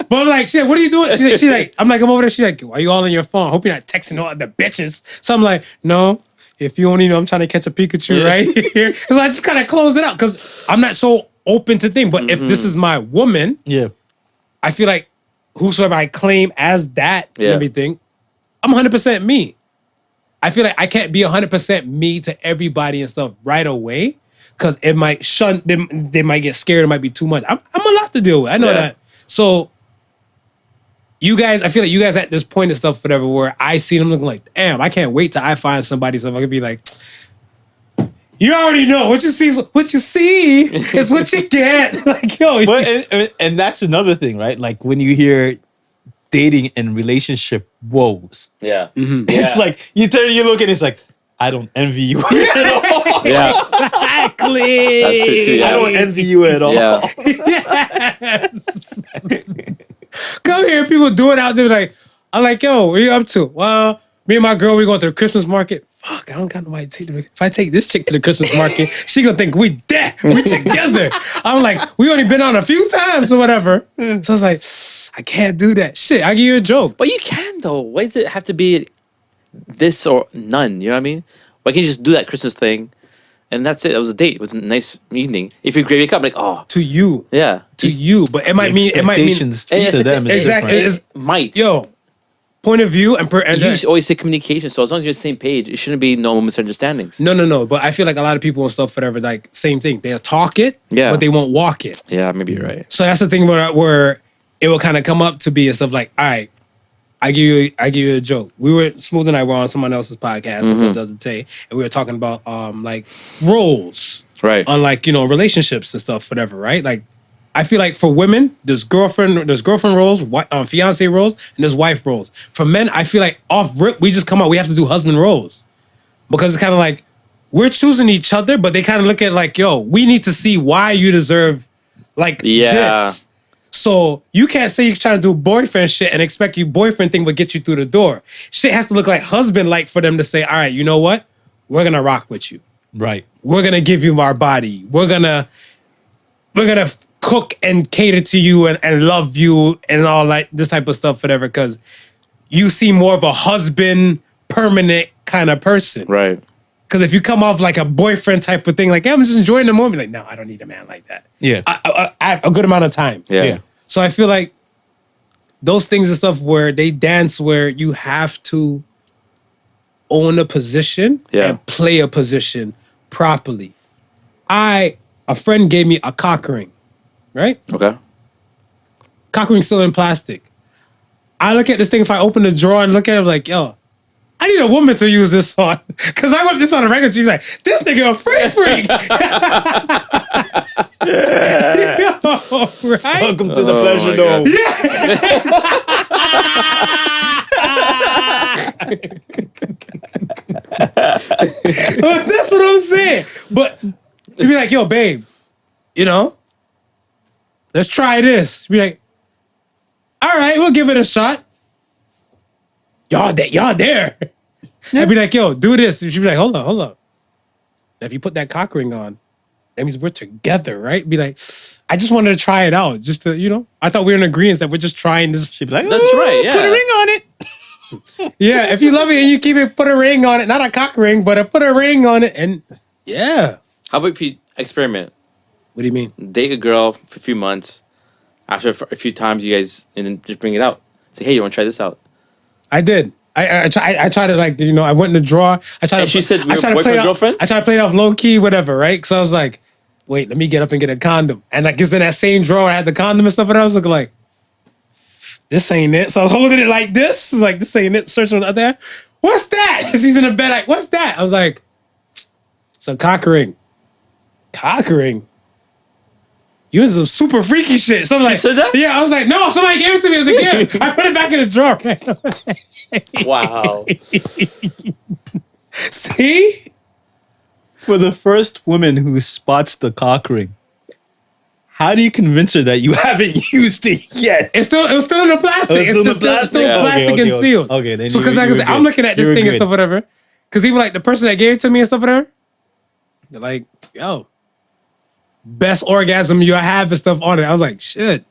but I'm like, shit, what are you doing? She's like, I'm over there. She's like, why are you all on your phone? Hope you're not texting all the bitches. So I'm like, no. If you only know, I'm trying to catch a Pikachu right here. So I just kind of closed it out because I'm not so open to things. But if this is my woman, Yeah. I feel like whosoever I claim as that and Yeah. everything, I'm 100% me. I feel like I can't be 100% me to everybody and stuff right away because it might they might get scared. It might be too much. I'm a lot to deal with. I know that. So you guys, I feel like you guys at this point and stuff, whatever, where I see them looking like, damn, I can't wait till I find somebody. So I could be like, you already know what you see is what you get. Like, yo, But and that's another thing, right? Like when you hear dating and relationship woes, Yeah. it's like you look and it's like, I don't envy you. Yeah. exactly. That's true too. I Yeah. don't envy you at all. Yeah. Come here, people doing out there like, I'm like, yo, what are you up to? Well, me and my girl, we going to the Christmas market. Fuck, I don't got nobody to take the. If I take this chick to the Christmas market, she gonna think we dead. We together. I'm like, we only been on a few times or whatever. So I was like, I can't do that. Shit, I'll give you a joke. But you can though. Why does it have to be this or none? You know what I mean? Why can't you just do that Christmas thing, and that's it? It was a date. It was a nice evening. If you wake up like, oh, To you. yeah, To you. But it might mean Expectations And to them is exactly. different. It's- might. yo, point of view and you just always say communication. So as long as you're on the same page, it shouldn't be no misunderstandings. No. But I feel like a lot of people and stuff, whatever, like same thing. They'll talk it, Yeah. but they won't walk it. Yeah, maybe you're right. So that's the thing where it will kind of come up to be and stuff like, all right, I give you a joke. Smooth and I were on someone else's podcast the other day, and we were talking about like roles, Right. on like relationships and stuff, whatever, right? Like I feel like for women, there's girlfriend roles, fiance roles, and there's wife roles. For men, I feel like off rip, we just come out, we have to do husband roles. Because it's kind of like, we're choosing each other, but they kind of look at it like, yo, we need to see why you deserve like Yeah. this. So you can't say you're trying to do boyfriend shit and expect your boyfriend thing will get you through the door. Shit has to look like husband like for them to say, all right, you know what? We're gonna rock with you. Right. We're gonna give you our body. We're gonna cook and cater to you and love you and all like this type of stuff, whatever, because you seem more of a husband, permanent kind of person. Right. Because if you come off like a boyfriend type of thing, like, yeah, I'm just enjoying the moment, like, no, I don't need a man like that. Yeah. I have a good amount of time. Yeah. Yeah. So I feel like those things and stuff where they dance where you have to own a position and play a position properly. A friend gave me a cock ring, right? Okay. Cock ring still in plastic. I look at this thing, if I open the drawer and look at it, I'm like, yo, I need a woman to use this on. Because I want this on a record. She's like, this nigga a freak. Yo, right? Welcome to the pleasure dome. That's what I'm saying. But you'd be like, yo, babe, let's try this. You'd be like, all right, we'll give it a shot. Y'all there. I'd be like, yo, do this. She'd be like, hold on. Now, if you put that cock ring on, that means we're together, right? Be like, I just wanted to try it out. Just to, I thought we were in agreement that we're just trying this. She'd be like, That's right, yeah. Put a ring on it. Yeah, if you love it and you keep it, put a ring on it. Not a cock ring, but put a ring on it. And yeah. How about if you experiment? What do you mean? Date a girl for a few months. After a few times, you guys, and then just bring it out. Say, hey, you want to try this out? I did. I tried to like, I went in the drawer. I tried And to. she said, I your tried to play boyfriend, it off- girlfriend? I tried to play it off low key, whatever, right? So I was like, wait, let me get up and get a condom. And like, it's in that same drawer. I had the condom and stuff, and I was looking like, this ain't it. So I was holding it like this. Like, this ain't it. Searching on the other hand. What's that? She's in the bed like, what's that? I was like, it's a cock ring. Cock ring? You was some super freaky shit. So I'm She like, said that? Yeah, I was like, no, somebody gave it to me as a gift. I put it back in the drawer, man. Wow. See? For the first woman who spots the cock ring, How do you convince her that you haven't used it yet? It was still in the plastic. Oh, it's still in the still plastic? plastic Okay, and sealed. okay, then so you- because you like I were said, good. I'm looking at this You were thing and good. stuff, whatever. Because even like the person that gave it to me and stuff, whatever, they're like, yo, best orgasm you have and stuff on it. I was like, shit.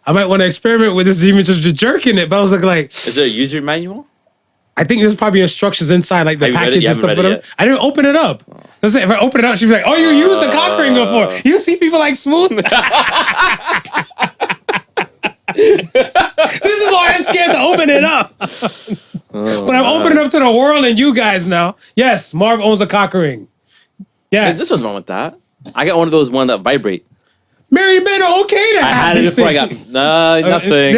I might want to experiment with this, even just jerking it. But I was like, Is there a user manual? I think there's probably instructions inside like the Have you read it? package You and haven't stuff, read it whatever. I didn't open it up. That's it. If I open it up, she'd be like, oh, you used the cock ring before. You see people like smooth? This is why I'm scared to open it up. But I'm opening up to the world and you guys now. Yes, Marv owns a cock ring. Yes. This was wrong with that. I got one of those that vibrate. Married men are okay to I have had it these before I got things. nothing.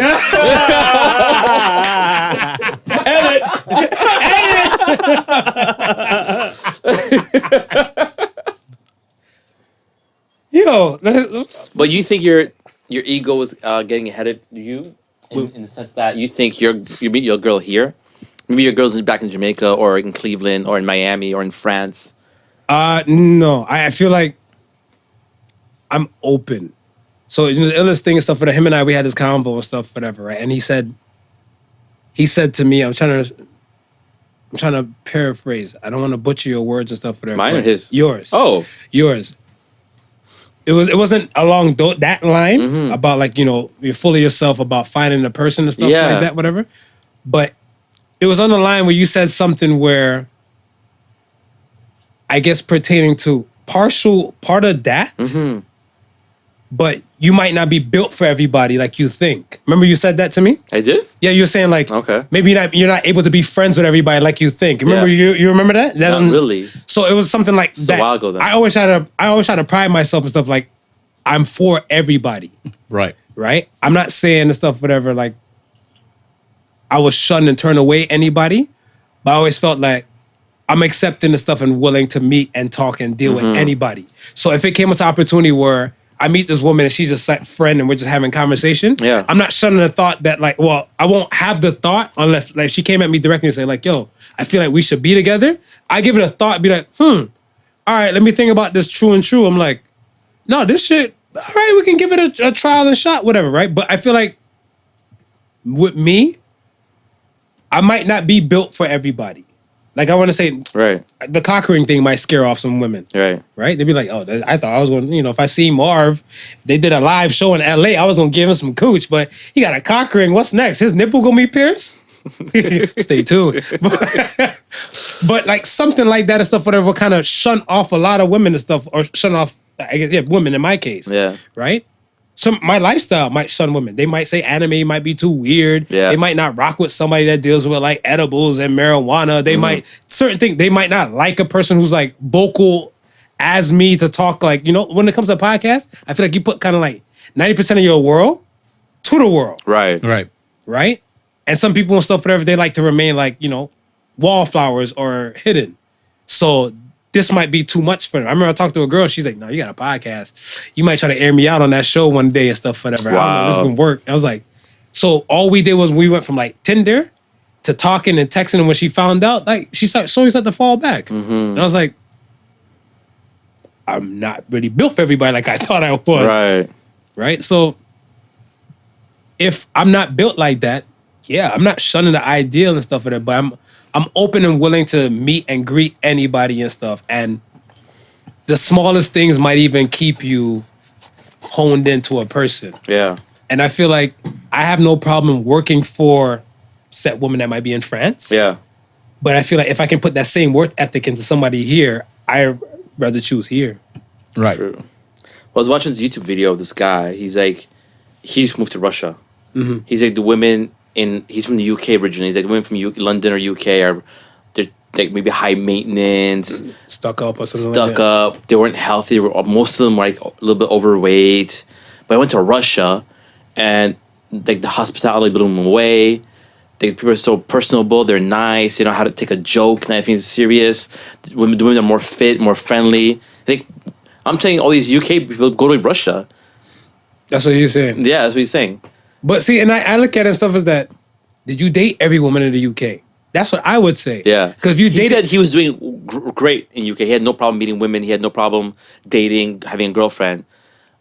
Yo, But you think your ego is getting ahead of you in the sense that you think you meet your girl here, maybe your girl's back in Jamaica or in Cleveland or in Miami or in France. no, I feel like I'm open. So you know, the illest thing and stuff for him and I, we had this convo and stuff, whatever, right? And he said to me, I'm trying to paraphrase. I don't want to butcher your words and stuff, whatever. Mine or but his? Yours. Oh, Yours. It wasn't along that line about like, you know, you're full of yourself about finding a person and stuff Yeah. like that, whatever. But it was on the line where you said something where I guess pertaining to part of that, but you might not be built for everybody like you think. Remember you said that to me? I did? Yeah, you're saying like, Okay. maybe you're not able to be friends with everybody like you think. Remember Yeah. you remember that? Not really. So it was something like It's a that. while ago then. I always try to pride myself and stuff like I'm for everybody, Right. right? I'm not saying the stuff whatever like I will shun and turn away anybody, but I always felt like I'm accepting the stuff and willing to meet and talk and deal with anybody. So if it came to opportunity where I meet this woman and she's just like friend and we're just having conversation, Yeah. I'm not shunning the thought that like, well, I won't have the thought unless like she came at me directly and said like, yo, I feel like we should be together. I give it a thought, be like, all right, let me think about this true and true. I'm like, no, this shit, all right, we can give it a trial and shot, whatever, right? But I feel like with me, I might not be built for everybody. Like I want to say, Right. the cock ring thing might scare off some women, Right. right? They'd be like, oh, I thought I was going to, you know, if I see Marv, they did a live show in LA, I was going to give him some cooch, but he got a cock ring. What's next? His nipple going to be pierced? Stay tuned. But like something like that and stuff, whatever, will kind of shun off a lot of women and stuff, or shun off, I guess, yeah, women in my case. Yeah. Right? My lifestyle might shun women. They might say anime might be too weird. Yeah. They might not rock with somebody that deals with like edibles and marijuana. They might certain things. They might not like a person who's like vocal as me to talk like, you know, when it comes to podcasts, I feel like you put kind of like 90% of your world to the world, Right. Right. right? And some people and stuff, whatever, they like to remain like, you know, wallflowers or hidden. So this might be too much for them. I remember I talked to a girl. She's like, "No, you got a podcast. You might try to air me out on that show one day and stuff, whatever. I don't know. This is gonna work." I was like, so all we did was we went from like Tinder to talking and texting. And when she found out, like she slowly started to fall back. And I was like, I'm not really built for everybody like I thought I was. Right. Right. So if I'm not built like that, yeah, I'm not shunning the ideal and stuff of that, but I'm open and willing to meet and greet anybody and stuff. And the smallest things might even keep you honed into a person. Yeah. And I feel like I have no problem working for set woman that might be in France. Yeah. But I feel like if I can put that same work ethic into somebody here, I'd rather choose here. Right. True. I was watching this YouTube video of this guy. He's like, he just moved to Russia. He's like, the women he's from the UK originally. He's like, the women from London or UK are, they're like maybe high maintenance, Stuck up or something stuck like that. up. They weren't healthy. Most of them were like a little bit overweight. But I went to Russia and like the hospitality blew them away. Like, people are so personable. They're nice. They know how to take a joke. Nothing's serious. The women are more fit, more friendly. Like, I'm telling all these UK people go to Russia. That's what he's saying. Yeah, that's what he's saying. But see, and I look at it and stuff as that, did you date every woman in the UK? That's what I would say. Yeah. Because if you He dated... said he was doing great in UK. He had no problem meeting women. He had no problem dating, having a girlfriend.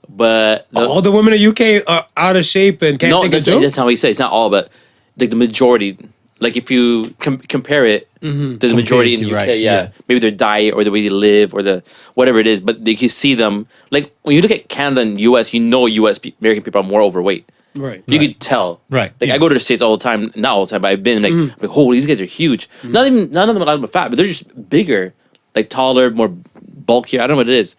but All the women in UK are out of shape and can't no, take a that's, joke. that's not what he said. It's not all, but like the majority. Like if you compare it, the majority in to, the UK, right, yeah. maybe their diet or the way they live or the whatever it is, but you can see them. Like when you look at Canada and US, you know American people are more overweight. Right. You could tell. Right, Like yeah. I go to the States all the time, not all the time, but I've been like holy, these guys are huge. None of them are fat, but they're just bigger, like taller, more bulkier. I don't know what it is.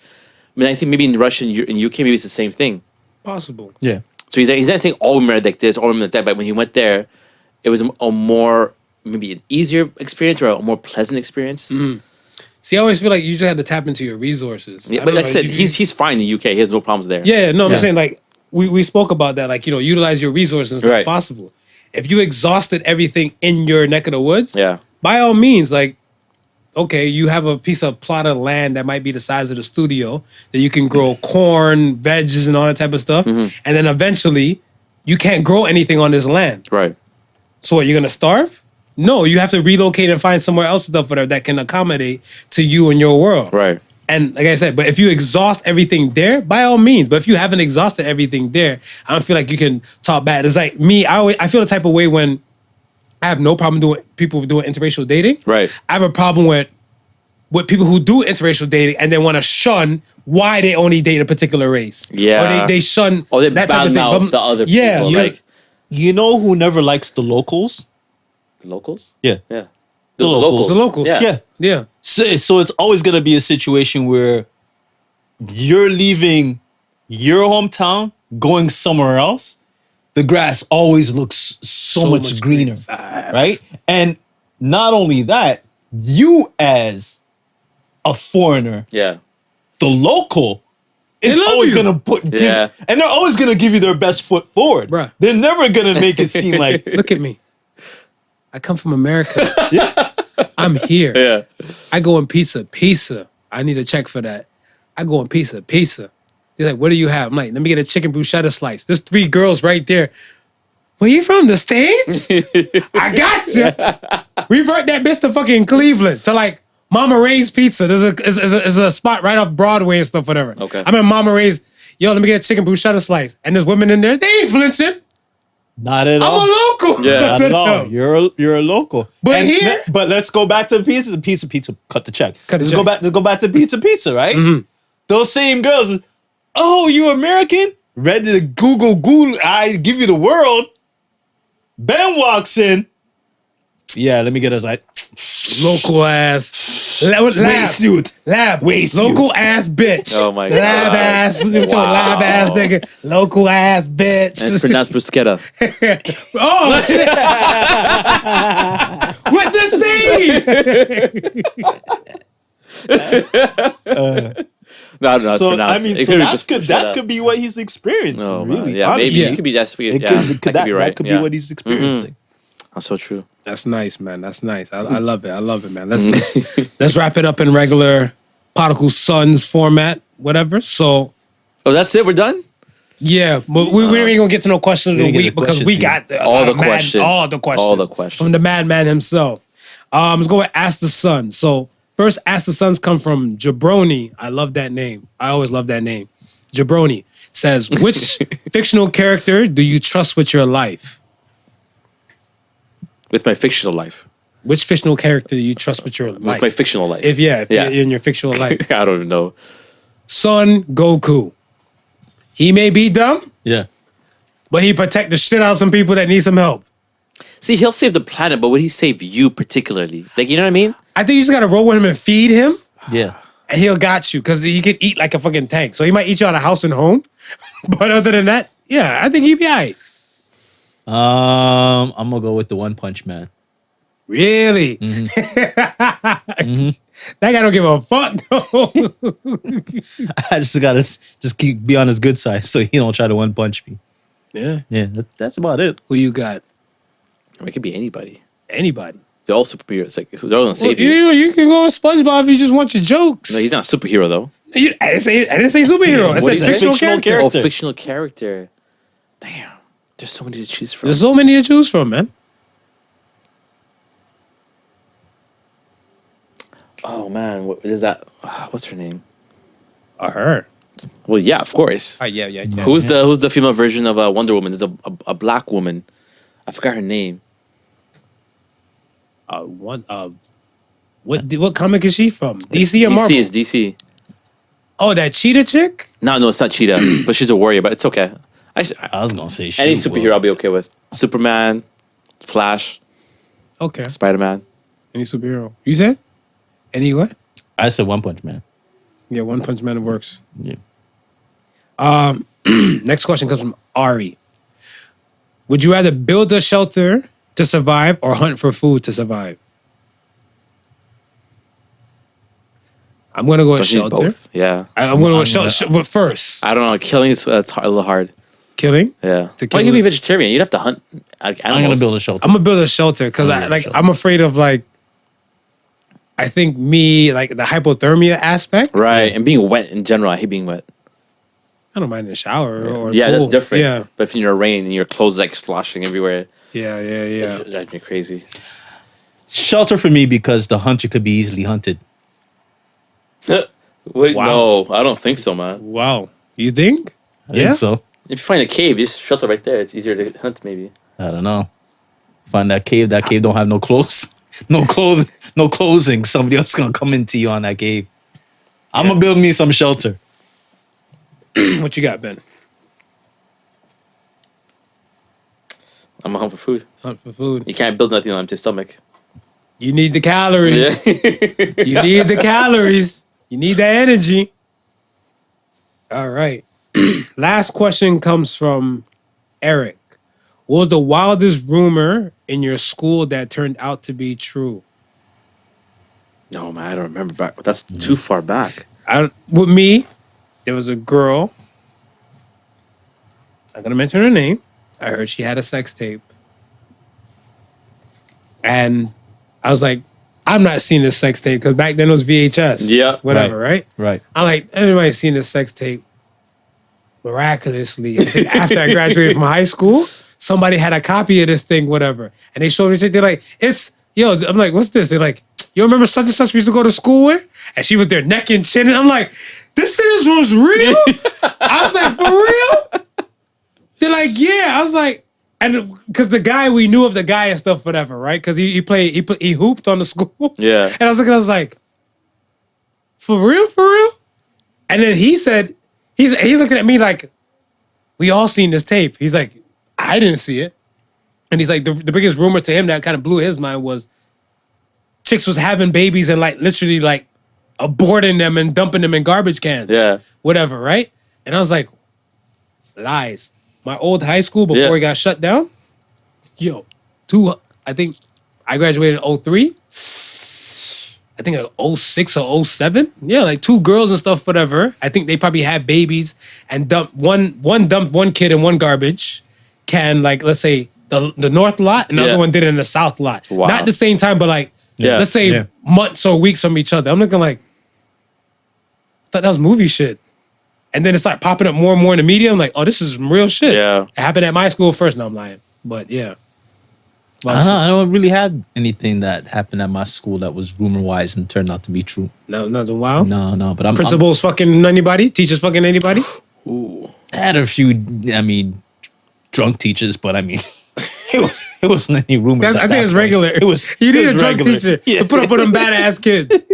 I mean, I think maybe in Russia and in UK, maybe it's the same thing. Possible. Yeah. So he's not saying all women are like this, all women are like that, but when he went there, it was a more, maybe an easier experience or a more pleasant experience. See, I always feel like you just had to tap into your resources. Yeah, I but don't like I know, said, he's fine in the UK. He has no problems there. Yeah, no, I'm Yeah. saying like we spoke about that, like, utilize your resources if Right. possible. If you exhausted everything in your neck of the woods, Yeah. by all means, like, okay, you have a piece of plot of land that might be the size of the studio that you can grow corn, veggies, and all that type of stuff. And then eventually you can't grow anything on this land. Right. So what, you're gonna starve? No, you have to relocate and find somewhere else stuff whatever that can accommodate to you and your world. Right. And like I said, but if you exhaust everything there, by all means. But if you haven't exhausted everything there, I don't feel like you can talk bad. It's like me, I feel the type of way when I have no problem doing people doing interracial dating. Right. I have a problem with people who do interracial dating and they want to shun why they only date a particular race. Yeah. Or they shun Or they that type of thing. badmouth the other yeah, people. yeah. Like You know who never likes the locals? the locals? Yeah. Yeah. The locals. The locals. Yeah. Yeah. Yeah. So it's always going to be a situation where you're leaving your hometown, going somewhere else. The grass always looks so much greener, right? And not only that, you as a foreigner, Yeah. the local is love always you. gonna Yeah. and they're always gonna give you their best foot forward. Bruh. They're never gonna make it seem like Look at me. I come from America. I'm here. Yeah. I go in pizza. I need a check for that. I go in pizza. He's like, what do you have? I'm like, let me get a chicken bruschetta slice. There's 3 girls right there. Where you from? The States? I got you. Revert that bitch to fucking Cleveland, to like Mama Ray's Pizza. There's a spot right off Broadway and stuff, whatever. Okay. I'm at Mama Ray's. Yo, let me get a chicken bruschetta slice. And there's women in there. They ain't flinching. not at I'm all. a local. Yeah. Not To at all. them. You're a local. But here- but let's go back to pizza. Pizza. Cut the check. Cut the let's check. go back. Let's go back to pizza. Right. Those same girls. Oh, you American? Ready to Google. I give you the world. Ben walks in. Yeah, let me get us like Local ass. Lab. suit. Lab. Waist Local suit. ass bitch. Oh my Lab God. ass. Wow. Lab ass nigga. Local ass And bitch. it's pronounced bruschetta. Oh shit. What the scene? No, I don't know. It's So pronounced. I mean, It so could be that's good. bruschetta. That could be what he's experiencing. Oh, really, yeah, honestly. maybe it could be. That's weird. It Yeah, could be right. That could be what he's experiencing. That's so true. That's nice, man. That's nice. I love it. I love it, man. Let's wrap it up in regular Podical Sons format, whatever. So Oh, that's it. We're done. yeah, but we ain't gonna get to no question of We the didn't get week the because we questions got All the questions. all the questions from the madman himself. Let's go with Ask the Sun. So first, Ask the Suns come from Jabroni. I love that name. I always love that name. Jabroni says, which fictional character do you trust with your life? With my fictional life. Which fictional character do you trust with your life? With my fictional life. If Yeah. you're in your fictional life. I don't even know. Son Goku. He may be dumb, Yeah. but he protect the shit out of some people that need some help. See, he'll save the planet, but would he save you particularly? Like, you know what I mean? I think you just gotta roll with him and feed him, Yeah. and he'll got you because he can eat like a fucking tank. So he might eat you out of house and home, but other than that, yeah, I think he'd be alright. I'm gonna go with the One Punch Man. Really? That guy don't give a fuck though. I just gotta keep be on his good side so he don't try to one punch me. Yeah. Yeah, that's about it. Who you got? I mean, it could be anybody. Anybody. They're all superheroes. Like, they're all gonna Well, save you. you can go with SpongeBob if you just want your jokes. No, he's not a superhero, though. I didn't say superhero. I What said is that? fictional Fictional character. character. Oh, fictional character. Damn. There's so many to choose from. There's so many to choose from, man. Oh, man. What is that? What's her name? Or her. Well, yeah, of course. Yeah. Who's the female version of Wonder Woman? There's a black woman. I forgot her name. What comic is she from? DC or Marvel? DC is DC. Oh, that cheetah chick? No, it's not Cheetah, but she's a warrior. But it's okay. I was gonna say Any she superhero I'll be okay with. Superman, Flash, Okay. Spider-Man. Any superhero? You said? Any what? I said One Punch Man. Yeah, One Punch Man works. Yeah. Next question comes from Ari. Would you rather build a shelter to survive or hunt for food to survive? I'm gonna go with Don't you need shelter. both? Yeah. I'm gonna go with shelter. But first, I don't know. Killing is a little hard. killing. Yeah. To Why kill you can be it. vegetarian? You'd have to hunt like I'm animals. gonna build a shelter. I'm gonna build a shelter because I'm afraid of like. I think like the hypothermia aspect. Right, and being wet in general. I hate being wet. I don't mind in the shower or Yeah, pool. that's different. Yeah, But if you're in the rain and your clothes like sloshing everywhere, yeah. it drives me crazy. Shelter for me because the hunter could be easily hunted. Wait, Wow. no, I don't think so, man. Wow, you think? I think so. If you find a cave, you just shelter right there. It's easier to hunt, maybe. I don't know. Find that cave. That cave don't have no clothes, no clothing. Somebody else gonna come into you on that cave. I'm gonna build me some shelter. What you got, Ben? I'm gonna hunt for food. Hunt for food. You can't build nothing on an empty stomach. You need the calories. Yeah. You need the calories. You need that energy. All right. Last question comes from Eric. What was the wildest rumor in your school that turned out to be true? No, man, I don't remember back. That's too far back. With me, there was a girl. I'm gonna mention her name. I heard she had a sex tape. And I was like, I'm not seeing this sex tape because back then it was VHS. Yeah. Whatever, right? Right. I'm like, everybody's seen this sex tape. Miraculously, I think after I graduated from high school, somebody had a copy of this thing, whatever. And they showed me shit. They're like, I'm like, what's this? They're like, you remember such and such we used to go to school with? And she was there neck and chin. And I'm like, this was real? I was like, for real? They're like, yeah. I was like, and because the guy, we knew of the guy and stuff, whatever, right? Because he hooped on the school. Yeah. And I was like, for real? And then he said, he's looking at me like, we all seen this tape. He's like, I didn't see it. And he's like, the biggest rumor to him that kind of blew his mind was chicks was having babies and like literally like aborting them and dumping them in garbage cans. Yeah. Whatever, right? And I was like, lies. My old high school before it got shut down, I think I graduated in 03. I think like 06 or 07. Yeah, like 2 girls and stuff, whatever. I think they probably had babies and dumped one kid in one garbage can, like, let's say the north lot and the other one did it in the south lot. Wow. Not at the same time, but like, let's say months or weeks from each other. I'm looking like, I thought that was movie shit. And then it started popping up more and more in the media. I'm like, oh, this is some real shit. Yeah. It happened at my school first. No, I'm lying. But yeah. I don't really have anything that happened at my school that was rumor wise and turned out to be true. No, nothing wild? No, but I'm Principals fucking anybody? Teachers fucking anybody? I had a few, drunk teachers, but it wasn't any rumors. I think it's regular. It was. You need it a was drunk regular. teacher to put up with them badass kids.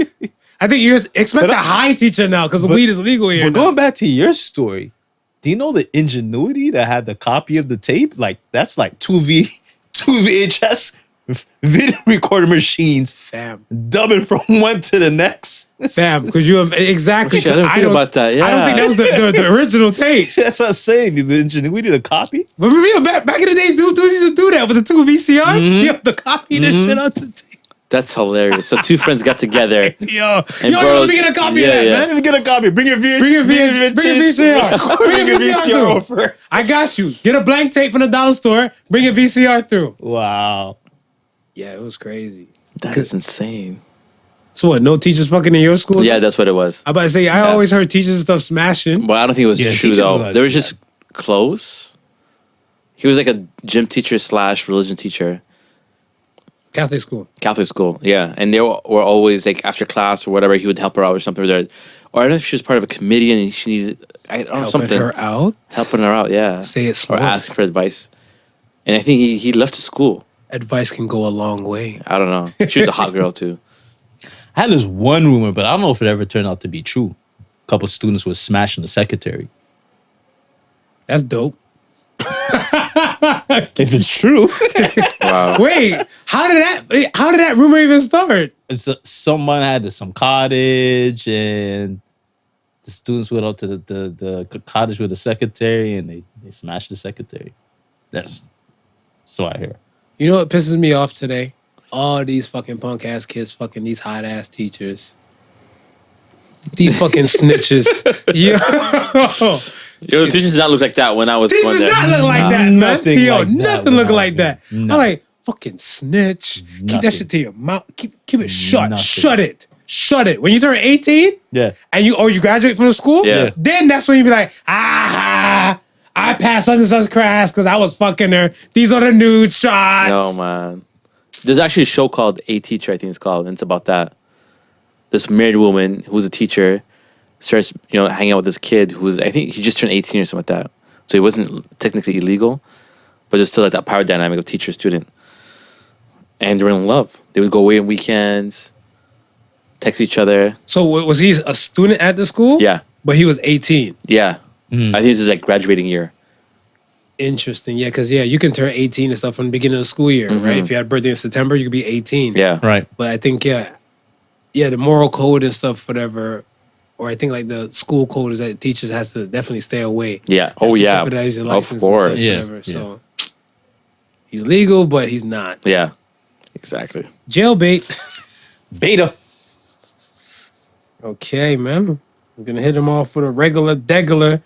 I think you expect a high teacher now because weed is legal here. But going back to your story, do you know the ingenuity to have the copy of the tape? Like that's like two VHS video recorder machines, Fam, dubbing from one to the next. Fam, because you have exactly. Shit, I didn't think about that. Yeah. I don't think that was the original tape. That's what I'm saying. The ingenuity to copy. But remember, back in the days, dudes used to do that with the 2 VCRs. You have to copy that shit out the tape. That's hilarious. So 2 friends got together. Yo, And let me get a copy of that, man. Let me get a copy. Bring your VCR. Bring your VCR. Bring your VCR through. over. I got you. Get a blank tape from the dollar store. Bring your VCR through. Wow. Yeah, it was crazy. That is insane. So what? No teachers fucking in your school? Yeah, that's what it was. I'm about to say, I always heard teachers and stuff smashing. Well, I don't think it was Yeah, true teachers though. was- They were just close. He was like a gym teacher / religion teacher. Catholic school. Catholic school, yeah. And they were always like after class or whatever, he would help her out or something. Or I don't know if she was part of a committee and she needed, I don't know, Helping something. her out. Helping her out, yeah. Say it slow. Or asking for advice. And I think he left the school. Advice can go a long way. I don't know. She was a hot girl too. I had this one rumor, but I don't know if it ever turned out to be true. A couple students was smashing the secretary. That's dope. If it's true. Wow. Wait, how did that rumor even start? Someone had some cottage and the students went up to the cottage with the secretary and they smashed the secretary. That's so I hear. You know what pisses me off today? All these fucking punk ass kids fucking these hot ass teachers. These fucking snitches. Yo, teachers did not look like that when I was This going does there. not look like that, man. Nothing Yo, like that nothing when look I was like that. there. I'm No. like, fucking snitch. Keep that Nothing. shit to your mouth. Keep it shut. Nothing. Shut it. Shut it. When you turn 18 Yeah. and you graduate from the school, Yeah. then that's when you be like, I passed such and such class because I was fucking her. These are the nude shots. No, man. There's actually a show called A Teacher, I think it's called, and it's about that. This married woman who's a teacher starts, hanging out with this kid who's, I think he just turned 18 or something like that. So he wasn't technically illegal, but there's still like that power dynamic of teacher-student. And they were in love. They would go away on weekends, text each other. So was he a student at the school? Yeah. But he was 18. Yeah. I think this is like graduating year. Interesting. Yeah, because you can turn 18 and stuff from the beginning of the school year, right? If you had a birthday in September, you could be 18. Yeah. Right. But I think, the moral code and stuff, whatever, or I think like the school code is that teachers has to definitely stay away. Yeah. Has Oh, to yeah. jeopardize your Of license course. and Yeah. stuff, whatever. So he's legal, but he's not. Yeah. Exactly. Jailbait. Beta. Okay, man. I'm gonna hit him off with a regular degular.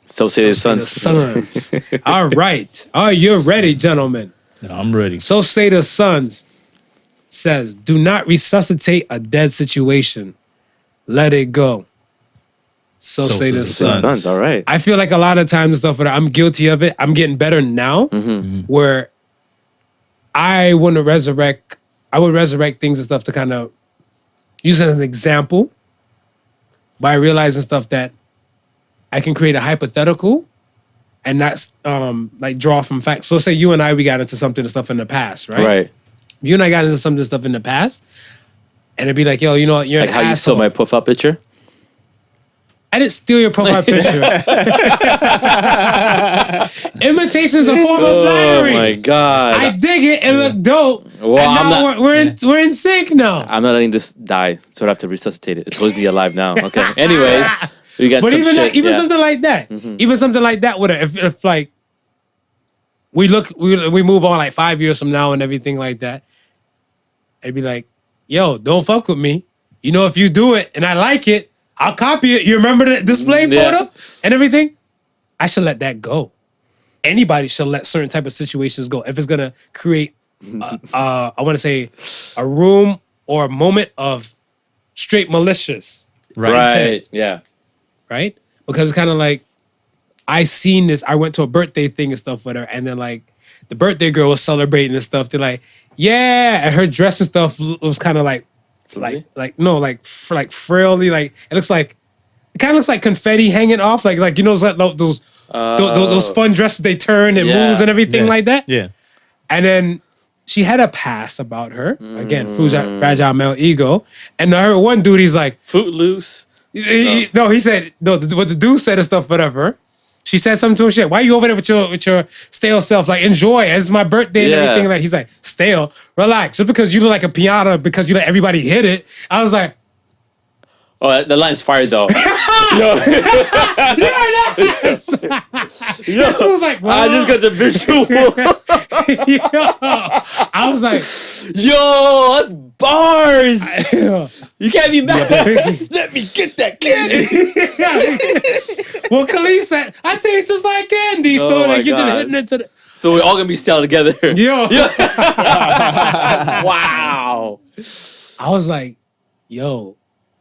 So say the sons. Sons. All right. Are you ready, gentlemen? No, I'm ready. So say the Sons says, do not resuscitate a dead situation. Let it go. So say the says the Sons. Sons, all right. I feel like a lot of times and stuff, I'm guilty of it. I'm getting better now where I would resurrect things and stuff to kind of use it as an example by realizing stuff that I can create a hypothetical and not like draw from facts. So say you and I, we got into something and stuff in the past, right? Right. You and I got into something and stuff in the past and it'd be like, yo, you know what? You're Like an how you stole asshole. my profile picture? I didn't steal your profile picture. Imitation is a form of flattery. Oh my God. I dig it. It looked dope. Well, and I'm now not- we're in sync now. I'm not letting this die, so I have to resuscitate it. It's supposed to be alive now. Okay. Anyways, we got But some even shit. even yeah. something like that, even something like that would if like we move on like 5 years from now and everything like that, it'd be like, yo, don't fuck with me. You know, if you do it and I like it, I'll copy it. You remember the display Yeah. photo and everything? I should let that go. Anybody should let certain type of situations go if it's gonna create, I want to say, a room or a moment of straight malicious, Right. intent, Yeah. right? Because it's kind of like I seen this. I went to a birthday thing and stuff with her, and then like the birthday girl was celebrating and stuff. They're like, yeah, and her dress and stuff was kind of like Flimsy? like frilly, like it kind of looks like confetti hanging off, like those fun dresses they turn and Yeah. moves and everything Yeah. like that. Yeah. And then she had a pass about her again, fragile male ego, and I heard one dude, he's like, Footloose. he said what the dude said and stuff, whatever. She said something to him, shit. Why you over there with your stale self? Like, enjoy. It's my birthday and Yeah. everything. Like, he's like, stale. Relax. Just because you look like a piano, because you let everybody hit it. I was like, Oh, the line's fired though. Yo, this was like, I just got the visual. I was like, Yo, that's bars. You can't be mad. Let me get that candy. well, Khalees said, I think it's just like candy. Oh So my like, you're just God. hitting it to the. So we're all gonna be still together. Yo. Wow. I was like, yo,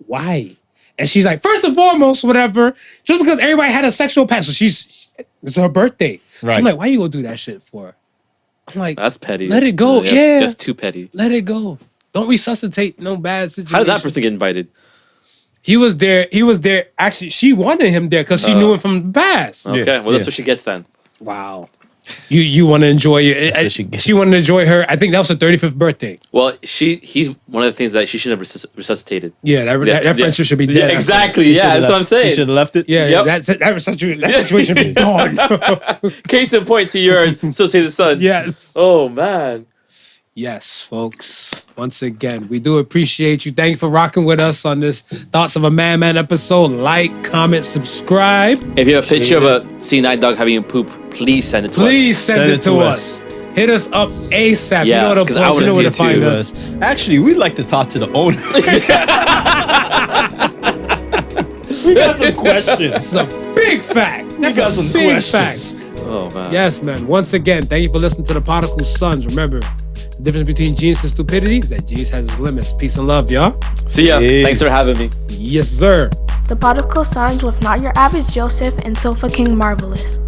why? And she's like, first and foremost, whatever, just because everybody had a sexual past. So it's her birthday. So I'm Right. like, why you gonna do that shit for? I'm like, That's petty. Let it go. That's- Yeah. That's too petty. let it go. Don't resuscitate no bad situation. How did that person get invited? He was there. Actually, she wanted him there because she knew him from the past. Okay, well, that's what she gets then. Wow. You want to enjoy it. what she gets. She wanted to enjoy her. I think that was her 35th birthday. Well, he's one of the things that she should have resuscitated. Yeah, that friendship should be dead. Yeah, after. exactly. Yeah, that's what I'm She saying. should have left it. Yeah, Yep. that situation should be done. Case in point to your associated son. Yes. Oh man. Yes, folks. Once again, we do appreciate you. Thank you for rocking with us on this Thoughts of a Madman episode. Like, comment, subscribe. If you have a picture of a C9 dog having a poop, please send it to us. Please send it to us. Hit us up ASAP. Yeah, you know 'cause the I place. You wanna know where see to it find too. us. Actually, we'd like to talk to the owner. We got some questions. That's a big fact. We got some big questions. fact. Oh man. Yes, man. Once again, thank you for listening to the Podical Sons. Remember, the difference between genius and stupidity is that genius has its limits. Peace and love, y'all. See ya. Peace. Thanks for having me. Yes, sir. The Podical Sons with Not Your Average Joseph and Sofa King Marvelous.